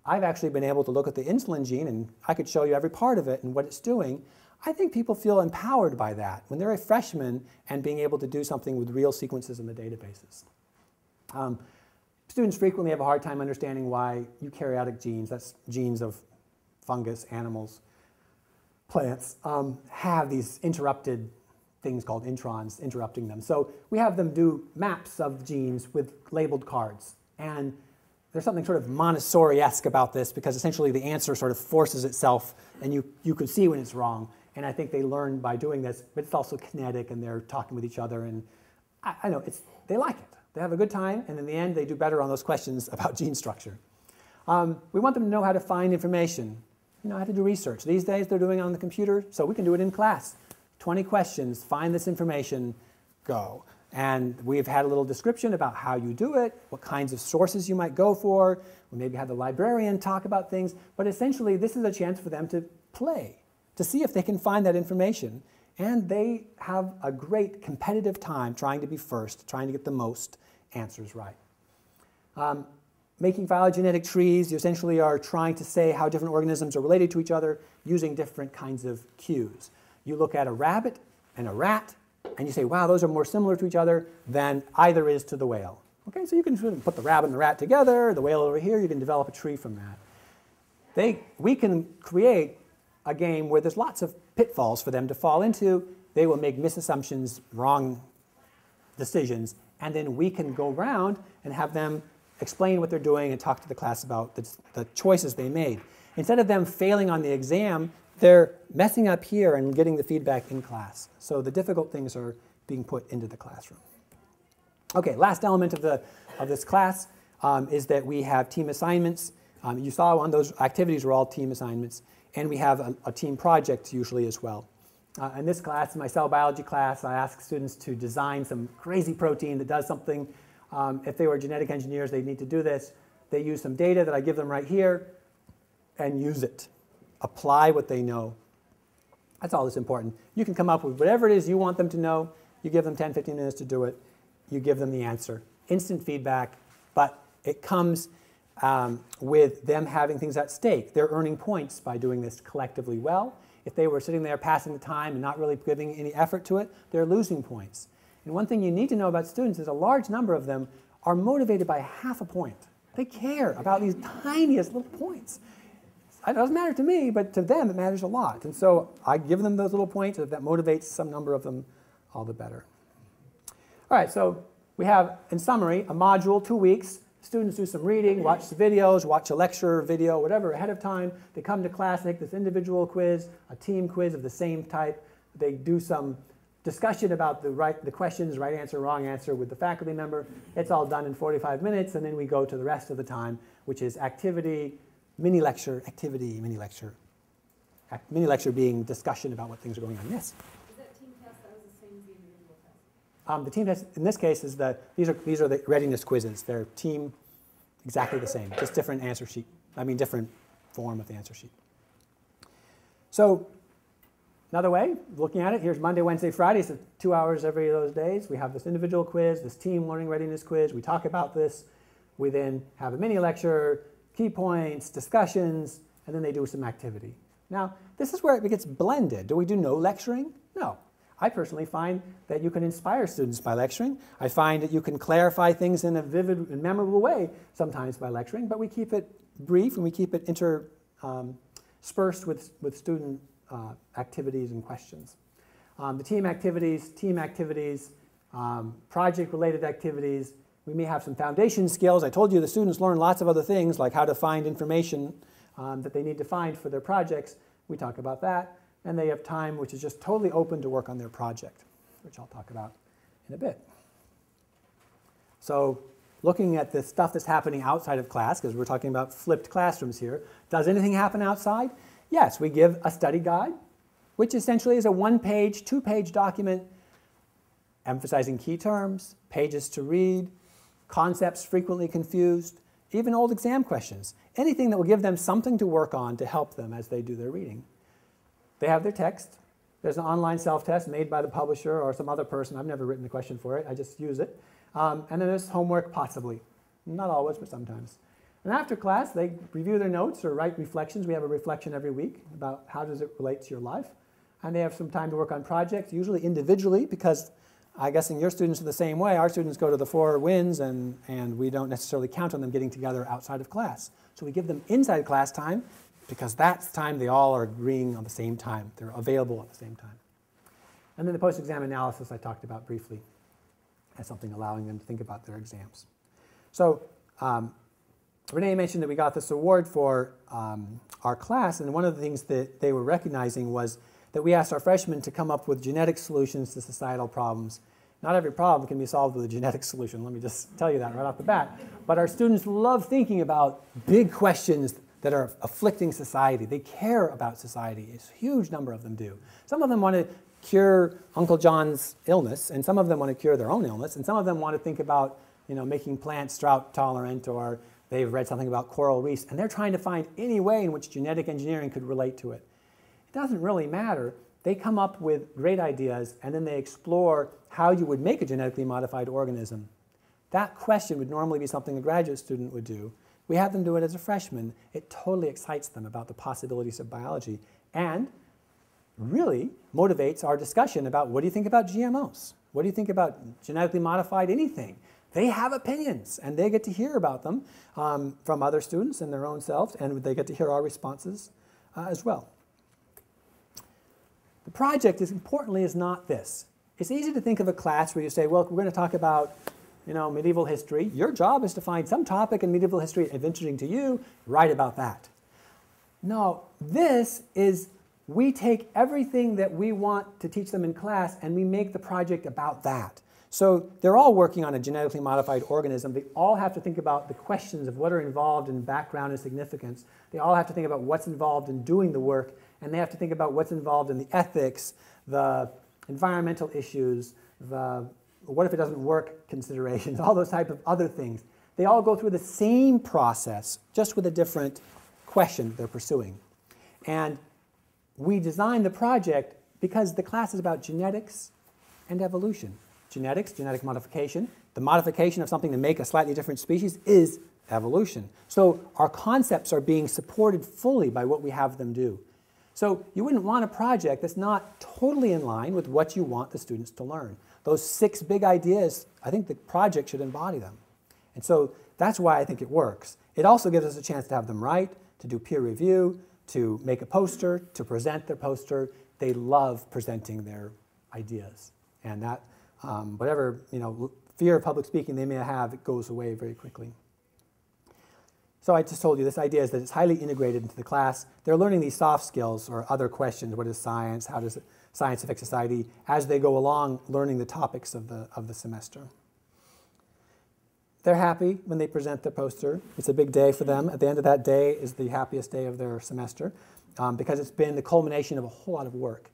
[SPEAKER 1] I've actually been able to look at the insulin gene and I could show you every part of it and what it's doing. I think people feel empowered by that when they're a freshman and being able to do something with real sequences in the databases. Students frequently have a hard time understanding why eukaryotic genes, that's genes of fungus, animals, plants, have these interrupted things called introns interrupting them. So we have them do maps of genes with labeled cards. And there's something sort of Montessori-esque about this because essentially the answer sort of forces itself and you could see when it's wrong. And I think they learn by doing this, but it's also kinetic and they're talking with each other. And I know, they like it. They have a good time, and in the end, they do better on those questions about gene structure. We want them to know how to find information, how to do research. These days, they're doing it on the computer, so we can do it in class. 20 questions, find this information, go. And we've had a little description about how you do it, what kinds of sources you might go for. We maybe have the librarian talk about things, but essentially, this is a chance for them to play, to see if they can find that information. And they have a great competitive time trying to be first, trying to get the most answers right. Making phylogenetic trees, you essentially are trying to say how different organisms are related to each other using different kinds of cues. You look at a rabbit and a rat, and you say, wow, those are more similar to each other than either is to the whale. Okay, so you can sort of put the rabbit and the rat together, the whale over here, you can develop a tree from that. We can create a game where there's lots of pitfalls for them to fall into. They will make misassumptions, wrong decisions, and then we can go around and have them explain what they're doing and talk to the class about the choices they made. Instead of them failing on the exam, they're messing up here and getting the feedback in class. So the difficult things are being put into the classroom. Okay, last element of this class is that we have team assignments. You saw on those activities were all team assignments. And we have a team project usually as well. In this class, in my cell biology class, I ask students to design some crazy protein that does something. If they were genetic engineers, they need to do this. They use some data that I give them right here and use it. Apply what they know. That's all that's important. You can come up with whatever it is you want them to know. You give them 10, 15 minutes to do it. You give them the answer. Instant feedback, but it comes with them having things at stake. They're earning points by doing this collectively well. If they were sitting there passing the time and not really giving any effort to it, they're losing points. And one thing you need to know about students is a large number of them are motivated by half a point. They care about these tiniest little points. It doesn't matter to me, but to them it matters a lot. And so I give them those little points. If that motivates some number of them, all the better. All right, so we have, in summary, a module, 2 weeks. Students do some reading, watch the videos, watch a lecture video, whatever, ahead of time. They come to class, take this individual quiz, a team quiz of the same type. They do some discussion about the questions, right answer, wrong answer with the faculty member. It's all done in 45 minutes, and then we go to the rest of the time, which is activity, mini lecture, activity, mini lecture. Mini lecture being discussion about what things are going on. Yes?
[SPEAKER 2] Is that team test that was the same as the individual test?
[SPEAKER 1] The team test, in this case, is these are the readiness quizzes. They're team exactly the same, just different answer sheet. Different form of the answer sheet. So another way, looking at it, here's Monday, Wednesday, Friday, so 2 hours every of those days. We have this individual quiz, this team learning readiness quiz. We talk about this. We then have a mini lecture, key points, discussions, and then they do some activity. Now, this is where it gets blended. Do we do no lecturing? No. I personally find that you can inspire students by lecturing. I find that you can clarify things in a vivid and memorable way sometimes by lecturing, but we keep it brief and we keep it interspersed with student activities and questions. The team activities, project-related activities. We may have some foundation skills. I told you the students learn lots of other things, like how to find information that they need to find for their projects. We talk about that. And they have time which is just totally open to work on their project, which I'll talk about in a bit. So looking at the stuff that's happening outside of class, because we're talking about flipped classrooms here, does anything happen outside? Yes, we give a study guide, which essentially is a one-page, two-page document emphasizing key terms, pages to read, concepts frequently confused, even old exam questions, anything that will give them something to work on to help them as they do their reading. They have their text. There's an online self-test made by the publisher or some other person. I've never written the question for it. I just use it. And then there's homework, possibly. Not always, but sometimes. And after class, they review their notes or write reflections. We have a reflection every week about how does it relate to your life. And they have some time to work on projects, usually individually, because I'm guessing your students are the same way. Our students go to the 4 wins, and we don't necessarily count on them getting together outside of class. So we give them inside class time, because that's time they all are agreeing on the same time. They're available at the same time. And then the post-exam analysis I talked about briefly as something allowing them to think about their exams. So Renee mentioned that we got this award for our class, and one of the things that they were recognizing was that we asked our freshmen to come up with genetic solutions to societal problems. Not every problem can be solved with a genetic solution. Let me just tell you that right off the bat. But our students love thinking about big questions that are afflicting society. They care about society. A huge number of them do. Some of them want to cure Uncle John's illness, and some of them want to cure their own illness, and some of them want to think about, making plants drought tolerant, or they've read something about coral reefs, and they're trying to find any way in which genetic engineering could relate to it. It doesn't really matter. They come up with great ideas, and then they explore how you would make a genetically modified organism. That question would normally be something a graduate student would do. We have them do it as a freshman. It totally excites them about the possibilities of biology and really motivates our discussion about what do you think about GMOs? What do you think about genetically modified anything? They have opinions, and they get to hear about them from other students and their own selves, and they get to hear our responses as well. The project, importantly, is not this. It's easy to think of a class where you say, well, we're going to talk about medieval history. Your job is to find some topic in medieval history of interesting to you, write about that. No, this is, we take everything that we want to teach them in class and we make the project about that. So they're all working on a genetically modified organism. They all have to think about the questions of what are involved in background and significance. They all have to think about what's involved in doing the work, and they have to think about what's involved in the ethics, the environmental issues, the what if it doesn't work considerations, all those type of other things. They all go through the same process, just with a different question they're pursuing. And we designed the project because the class is about genetics and evolution. Genetics, genetic modification. The modification of something to make a slightly different species is evolution. So our concepts are being supported fully by what we have them do. So you wouldn't want a project that's not totally in line with what you want the students to learn. Those 6 big ideas, I think the project should embody them. And so that's why I think it works. It also gives us a chance to have them write, to do peer review, to make a poster, to present their poster. They love presenting their ideas. And that, whatever fear of public speaking they may have, it goes away very quickly. So I just told you this idea is that it's highly integrated into the class. They're learning these soft skills or other questions. What is science? How does science affect society? As they go along, learning the topics of the semester. They're happy when they present their poster. It's a big day for them. At the end of that day is the happiest day of their semester because it's been the culmination of a whole lot of work.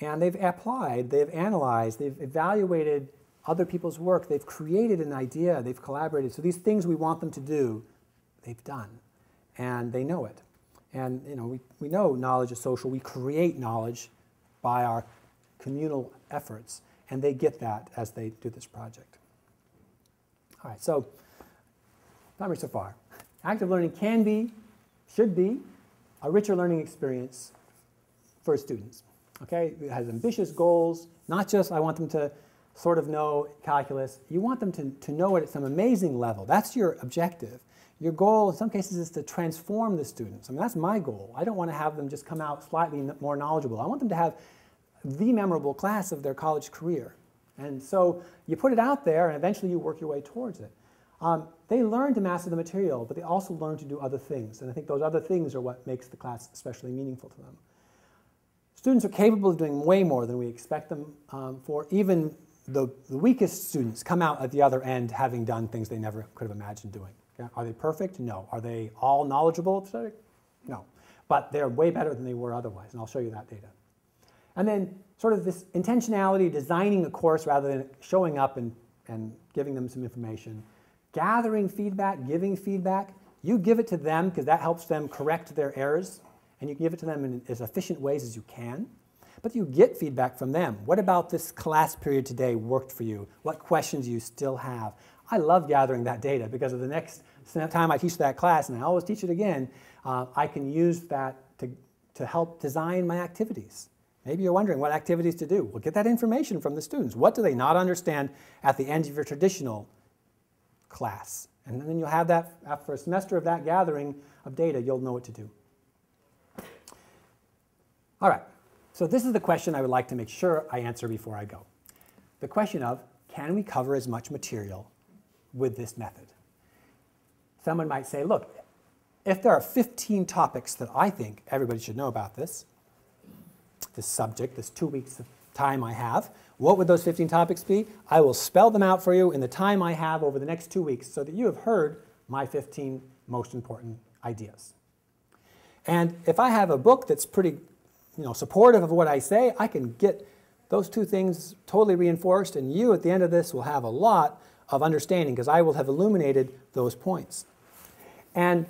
[SPEAKER 1] And they've applied, they've analyzed, they've evaluated other people's work. They've created an idea. They've collaborated. So these things we want them to do, they've done. And they know it. And we know knowledge is social. We create knowledge by our communal efforts. And they get that as they do this project. All right, so summary so far. Active learning can be, should be, a richer learning experience for students. Okay, it has ambitious goals, not just I want them to sort of know calculus. You want them to know it at some amazing level. That's your objective. Your goal in some cases is to transform the students. I mean, that's my goal. I don't want to have them just come out slightly more knowledgeable. I want them to have the memorable class of their college career. And so you put it out there, and eventually you work your way towards it. They learn to master the material, but they also learn to do other things. And I think those other things are what makes the class especially meaningful to them. Students are capable of doing way more than we expect them for. Even the weakest students come out at the other end having done things they never could have imagined doing. Okay? Are they perfect? No. Are they all knowledgeable? No. But they're way better than they were otherwise, and I'll show you that data. And then sort of this intentionality, designing a course rather than showing up and giving them some information. Gathering feedback, giving feedback. You give it to them because that helps them correct their errors, and you give it to them in as efficient ways as you can. But you get feedback from them. What about this class period today worked for you? What questions do you still have? I love gathering that data because of the next time I teach that class, and I always teach it again, I can use that to help design my activities. Maybe you're wondering what activities to do. Well, get that information from the students. What do they not understand at the end of your traditional class? And then you'll have that, after a semester of that gathering of data, you'll know what to do. All right, so this is the question I would like to make sure I answer before I go. The question of, can we cover as much material with this method? Someone might say, look, if there are 15 topics that I think everybody should know about this subject, this 2 weeks of time I have, what would those 15 topics be? I will spell them out for you in the time I have over the next 2 weeks so that you have heard my 15 most important ideas. And if I have a book that's pretty supportive of what I say, I can get those two things totally reinforced, and you at the end of this will have a lot of understanding because I will have illuminated those points. And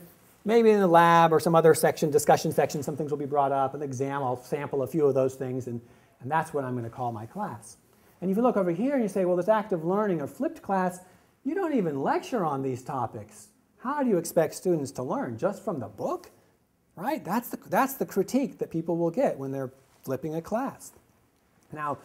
[SPEAKER 1] maybe in the lab or some other section, discussion section, some things will be brought up. In the exam, I'll sample a few of those things, and that's what I'm going to call my class. And if you look over here and you say, well, this active learning or flipped class, you don't even lecture on these topics. How do you expect students to learn? Just from the book? Right? That's the critique that people will get when they're flipping a class. Now,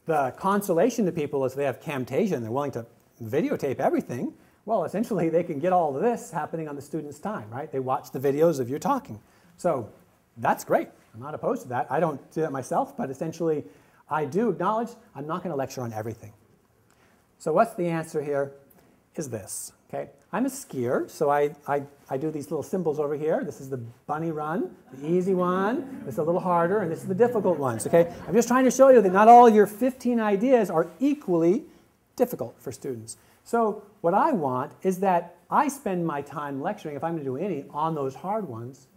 [SPEAKER 1] the consolation to people is they have Camtasia and they're willing to videotape everything. Well, essentially, they can get all of this happening on the student's time, right? They watch the videos of you talking. So that's great. I'm not opposed to that. I don't do that myself, but essentially, I do acknowledge I'm not going to lecture on everything. So what's the answer here is this, okay? I'm a skier, so I do these little symbols over here. This is the bunny run, the easy one. This is a little harder, and this is the difficult ones, okay? I'm just trying to show you that not all your 15 ideas are equally difficult for students. So what I want is that I spend my time lecturing, if I'm going to do any, on those hard ones.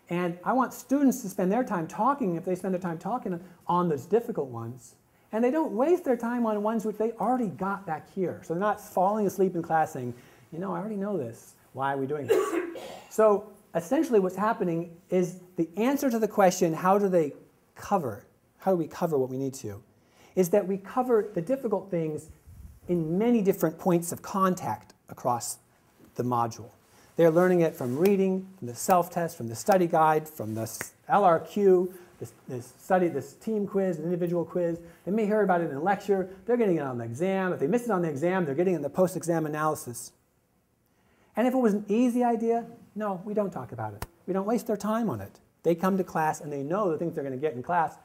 [SPEAKER 1] And I want students to spend their time talking, if they spend their time talking on those difficult ones. And they don't waste their time on ones which they already got back here. So they're not falling asleep in class saying, I already know this. Why are we doing this? So essentially what's happening is the answer to the question, how do we cover what we need to, is that we cover the difficult things in many different points of contact across the module. They're learning it from reading, from the self-test, from the study guide, from the LRQ, this team quiz, an individual quiz. They may hear about it in a lecture. They're getting it on the exam. If they miss it on the exam, they're getting it in the post-exam analysis. And if it was an easy idea, no, we don't talk about it. We don't waste their time on it. They come to class and they know the things they're going to get in class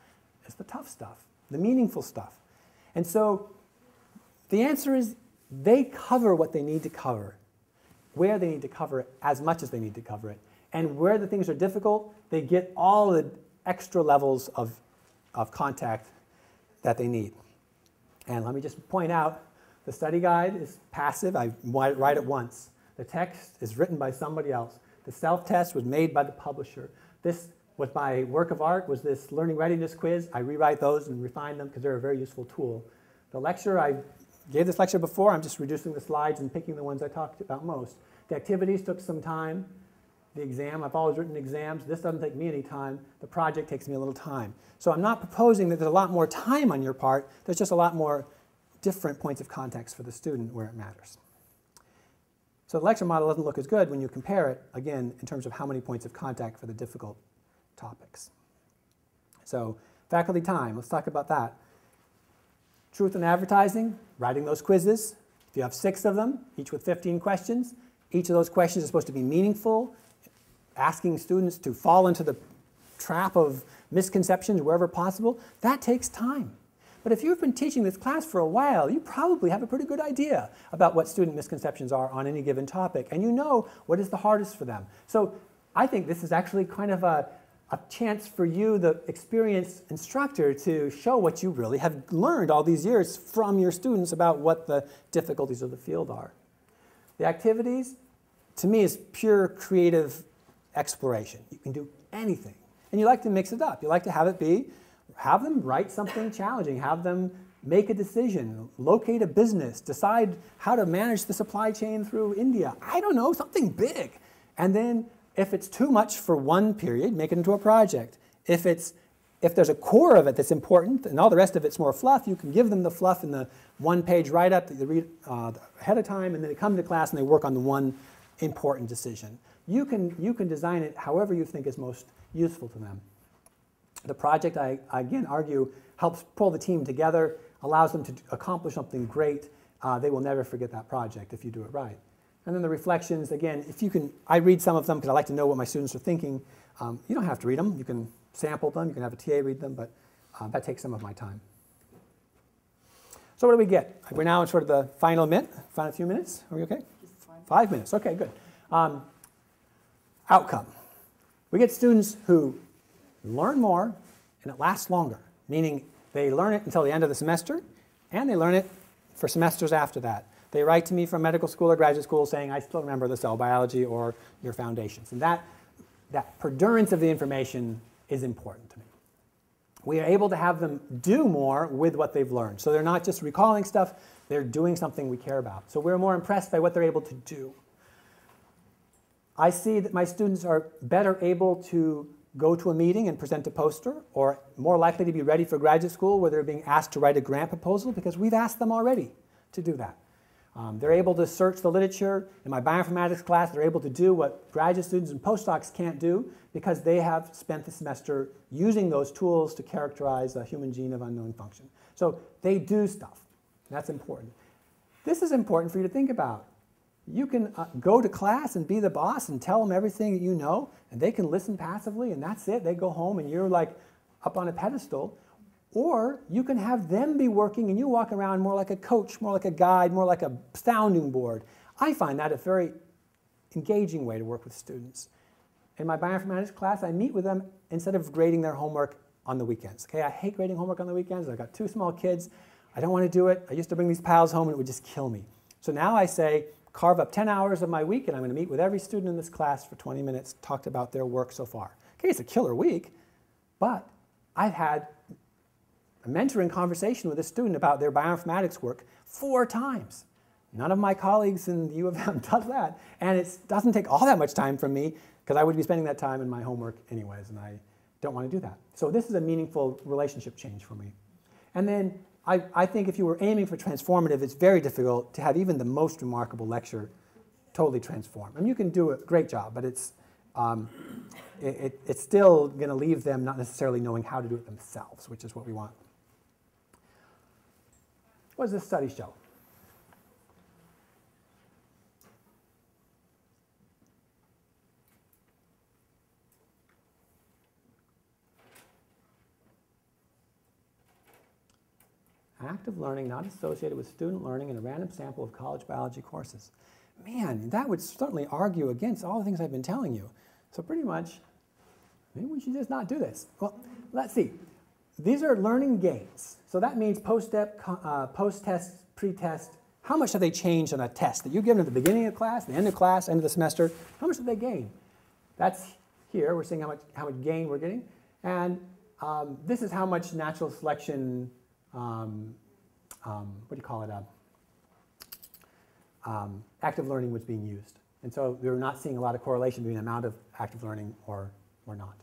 [SPEAKER 1] is the tough stuff, the meaningful stuff. And so the answer is they cover what they need to cover, where they need to cover it, as much as they need to cover it. And where the things are difficult, they get all the extra levels of contact that they need. And let me just point out, the study guide is passive. I write it once. The text is written by somebody else. The self-test was made by the publisher. This was my work of art, was this learning readiness quiz. I rewrite those and refine them because they're a very useful tool. The lecture, I gave this lecture before. I'm just reducing the slides and picking the ones I talked about most. The activities took some time. The exam, I've always written exams. This doesn't take me any time. The project takes me a little time. So I'm not proposing that there's a lot more time on your part. There's just a lot more different points of context for the student where it matters. So the lecture model doesn't look as good when you compare it, again, in terms of how many points of contact for the difficult topics. So faculty time, let's talk about that. Truth in advertising, writing those quizzes. If you have 6 of them, each with 15 questions, Each of those questions is supposed to be meaningful, asking students to fall into the trap of misconceptions wherever possible. That takes time. But if you've been teaching this class for a while, you probably have a pretty good idea about what student misconceptions are on any given topic, and you know what is the hardest for them. So I think this is actually kind of a chance for you, the experienced instructor, to show what you really have learned all these years from your students about what the difficulties of the field are. The activities, to me, is pure creative exploration. You can do anything. And you like to mix it up. You like to have them write something challenging, have them make a decision, locate a business, decide how to manage the supply chain through India. I don't know, something big. And then if it's too much for one period, make it into a project. If there's a core of it that's important and all the rest of it's more fluff, you can give them the fluff in the one-page write-up that you read ahead of time, and then they come to class and they work on the one important decision. You can design it however you think is most useful to them. The project, I again argue, helps pull the team together, allows them to accomplish something great. They will never forget that project if you do it right. And then the reflections, again, if you can, I read some of them because I like to know what my students are thinking. You don't have to read them. You can sample them. You can have a TA read them, but that takes some of my time. So what do we get? We're now in sort of the final few minutes. Are we okay? 5 minutes. Okay, good. Outcome. We get students who learn more and it lasts longer, meaning they learn it until the end of the semester and they learn it for semesters after that. They write to me from medical school or graduate school saying, I still remember the cell biology or your foundations. And that perdurance of the information is important to me. We are able to have them do more with what they've learned. So they're not just recalling stuff, they're doing something we care about. So we're more impressed by what they're able to do. I see that my students are better able to go to a meeting and present a poster, or more likely to be ready for graduate school where they're being asked to write a grant proposal because we've asked them already to do that. They're able to search the literature. In my bioinformatics class, they're able to do what graduate students and postdocs can't do because they have spent the semester using those tools to characterize a human gene of unknown function. So they do stuff. That's important. This is important for you to think about. You can go to class and be the boss and tell them everything that you know, and they can listen passively, and that's it. They go home, and you're like up on a pedestal. Or you can have them be working, and you walk around more like a coach, more like a guide, more like a sounding board. I find that a very engaging way to work with students. In my bioinformatics class, I meet with them instead of grading their homework on the weekends. Okay, I hate grading homework on the weekends. I've got 2 small kids. I don't want to do it. I used to bring these pals home, and it would just kill me. So now I say, carve up 10 hours of my week, and I'm going to meet with every student in this class for 20 minutes, talked about their work so far. Okay, it's a killer week, but I've had a mentoring conversation with a student about their bioinformatics work 4 times. None of my colleagues in the U of M does that, and it doesn't take all that much time from me because I would be spending that time in my homework anyways, and I don't want to do that. So this is a meaningful relationship change for me. And then I think if you were aiming for transformative, it's very difficult to have even the most remarkable lecture totally transform. I mean, you can do a great job, but it's still going to leave them not necessarily knowing how to do it themselves, which is what we want. What does this study show? Active learning not associated with student learning in a random sample of college biology courses. Man, that would certainly argue against all the things I've been telling you. So pretty much, maybe we should just not do this. Well, let's see. These are learning gains. So that means post-step, post-test, pre-test. How much have they changed on a test that you give them at the beginning of class, the end of class, end of the semester? How much did they gain? That's here. We're seeing how much gain we're getting. And this is how much natural selection, what do you call it, active learning was being used. And so we were not seeing a lot of correlation between the amount of active learning or not.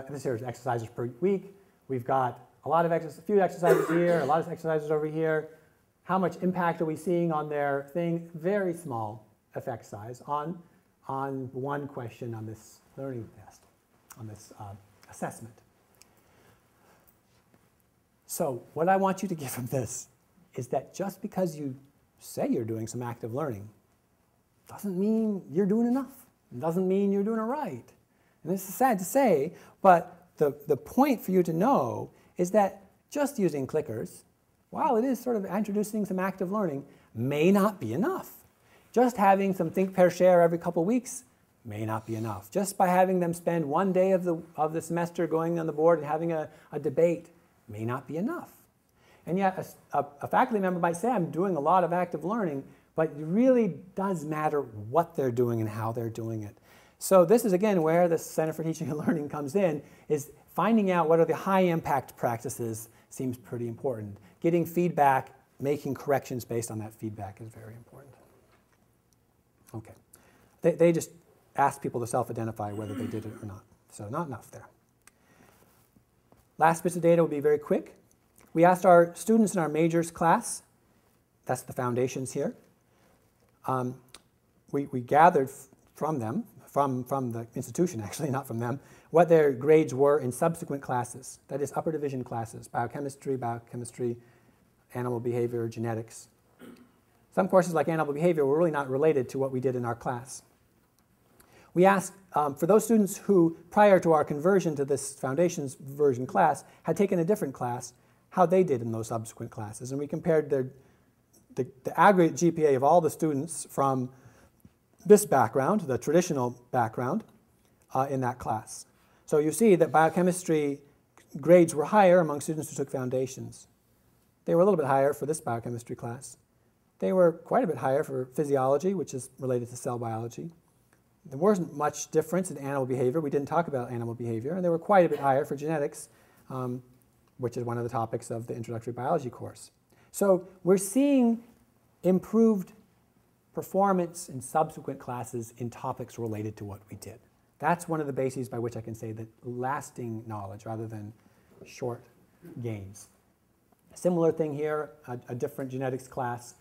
[SPEAKER 1] This here is exercises per week. We've got a few exercises here, a lot of exercises over here. How much impact are we seeing on their thing? Very small effect size on one question on this learning test, on this assessment. So what I want you to get from this is that just because you say you're doing some active learning doesn't mean you're doing enough. It doesn't mean you're doing it right. And this is sad to say, but the point for you to know is that just using clickers, while it is sort of introducing some active learning, may not be enough. Just having some think, pair, share every couple of weeks may not be enough. Just by having them spend one day of the semester going on the board and having a debate may not be enough. And yet a faculty member might say, I'm doing a lot of active learning, but it really does matter what they're doing and how they're doing it. So this is, again, where the Center for Teaching and Learning comes in, is finding out what are the high-impact practices seems pretty important. Getting feedback, making corrections based on that feedback is very important. Okay. They just ask people to self-identify whether they did it or not. So not enough there. Last bits of data will be very quick. We asked our students in our majors class, that's the foundations here. We gathered from them, from the institution actually, not from them, what their grades were in subsequent classes. That is upper division classes, biochemistry, animal behavior, genetics. Some courses like animal behavior were really not related to what we did in our class. We asked for those students who, prior to our conversion to this foundations version class, had taken a different class, how they did in those subsequent classes. And we compared the aggregate GPA of all the students from this background, the traditional background, in that class. So you see that biochemistry grades were higher among students who took foundations. They were a little bit higher for this biochemistry class. They were quite a bit higher for physiology, which is related to cell biology. There wasn't much difference in animal behavior. We didn't talk about animal behavior. And they were quite a bit higher for genetics, which is one of the topics of the introductory biology course. So we're seeing improved performance in subsequent classes in topics related to what we did. That's one of the bases by which I can say that lasting knowledge rather than short gains. A similar thing here, a different genetics class.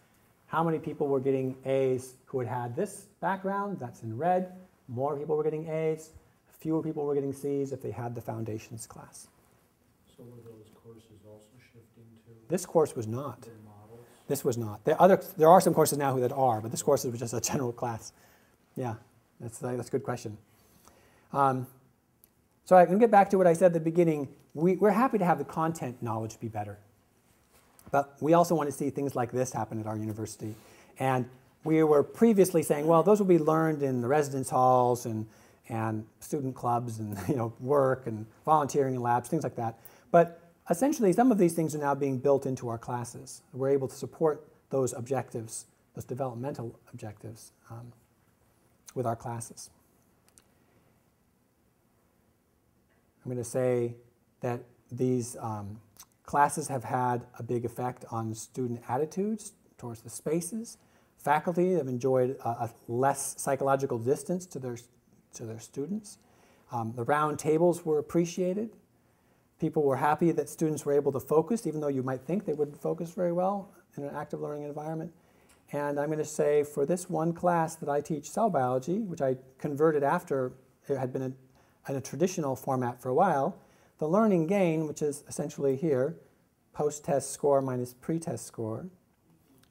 [SPEAKER 1] How many people were getting A's who had this background? That's in red. More people were getting A's. Fewer people were getting C's if they had the foundations class.
[SPEAKER 3] So were those courses also shifting to?
[SPEAKER 1] This course was not.
[SPEAKER 3] Their models?
[SPEAKER 1] This was not. There are some courses now that are, but this course was just a general class. Yeah, that's a good question. So I can get back to what I said at the beginning. We're happy to have the content knowledge be better. But we also want to see things like this happen at our university. And we were previously saying, well, those will be learned in the residence halls and student clubs and work and volunteering in labs, things like that. But essentially, some of these things are now being built into our classes. We're able to support those objectives, those developmental objectives, with our classes. I'm going to say that these classes have had a big effect on student attitudes towards the spaces. Faculty have enjoyed a less psychological distance to their students. The round tables were appreciated. People were happy that students were able to focus, even though you might think they wouldn't focus very well in an active learning environment. And I'm going to say for this one class that I teach cell biology, which I converted after it had been in a traditional format for a while, the learning gain, which is essentially here, post-test score minus pre-test score,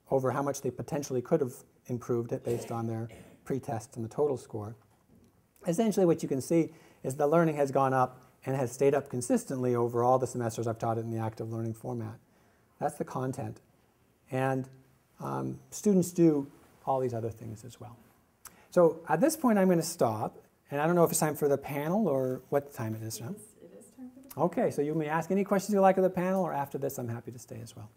[SPEAKER 1] over how much they potentially could have improved it based on their pre-test and the total score. Essentially what you can see is the learning has gone up and has stayed up consistently over all the semesters I've taught it in the active learning format. That's the content. And students do all these other things as well. So at this point I'm going to stop. And I don't know if it's time for the panel or what time it is now.
[SPEAKER 2] It is time for the panel.
[SPEAKER 1] Okay, so you may ask any questions you like of the panel, or after this I'm happy to stay as well.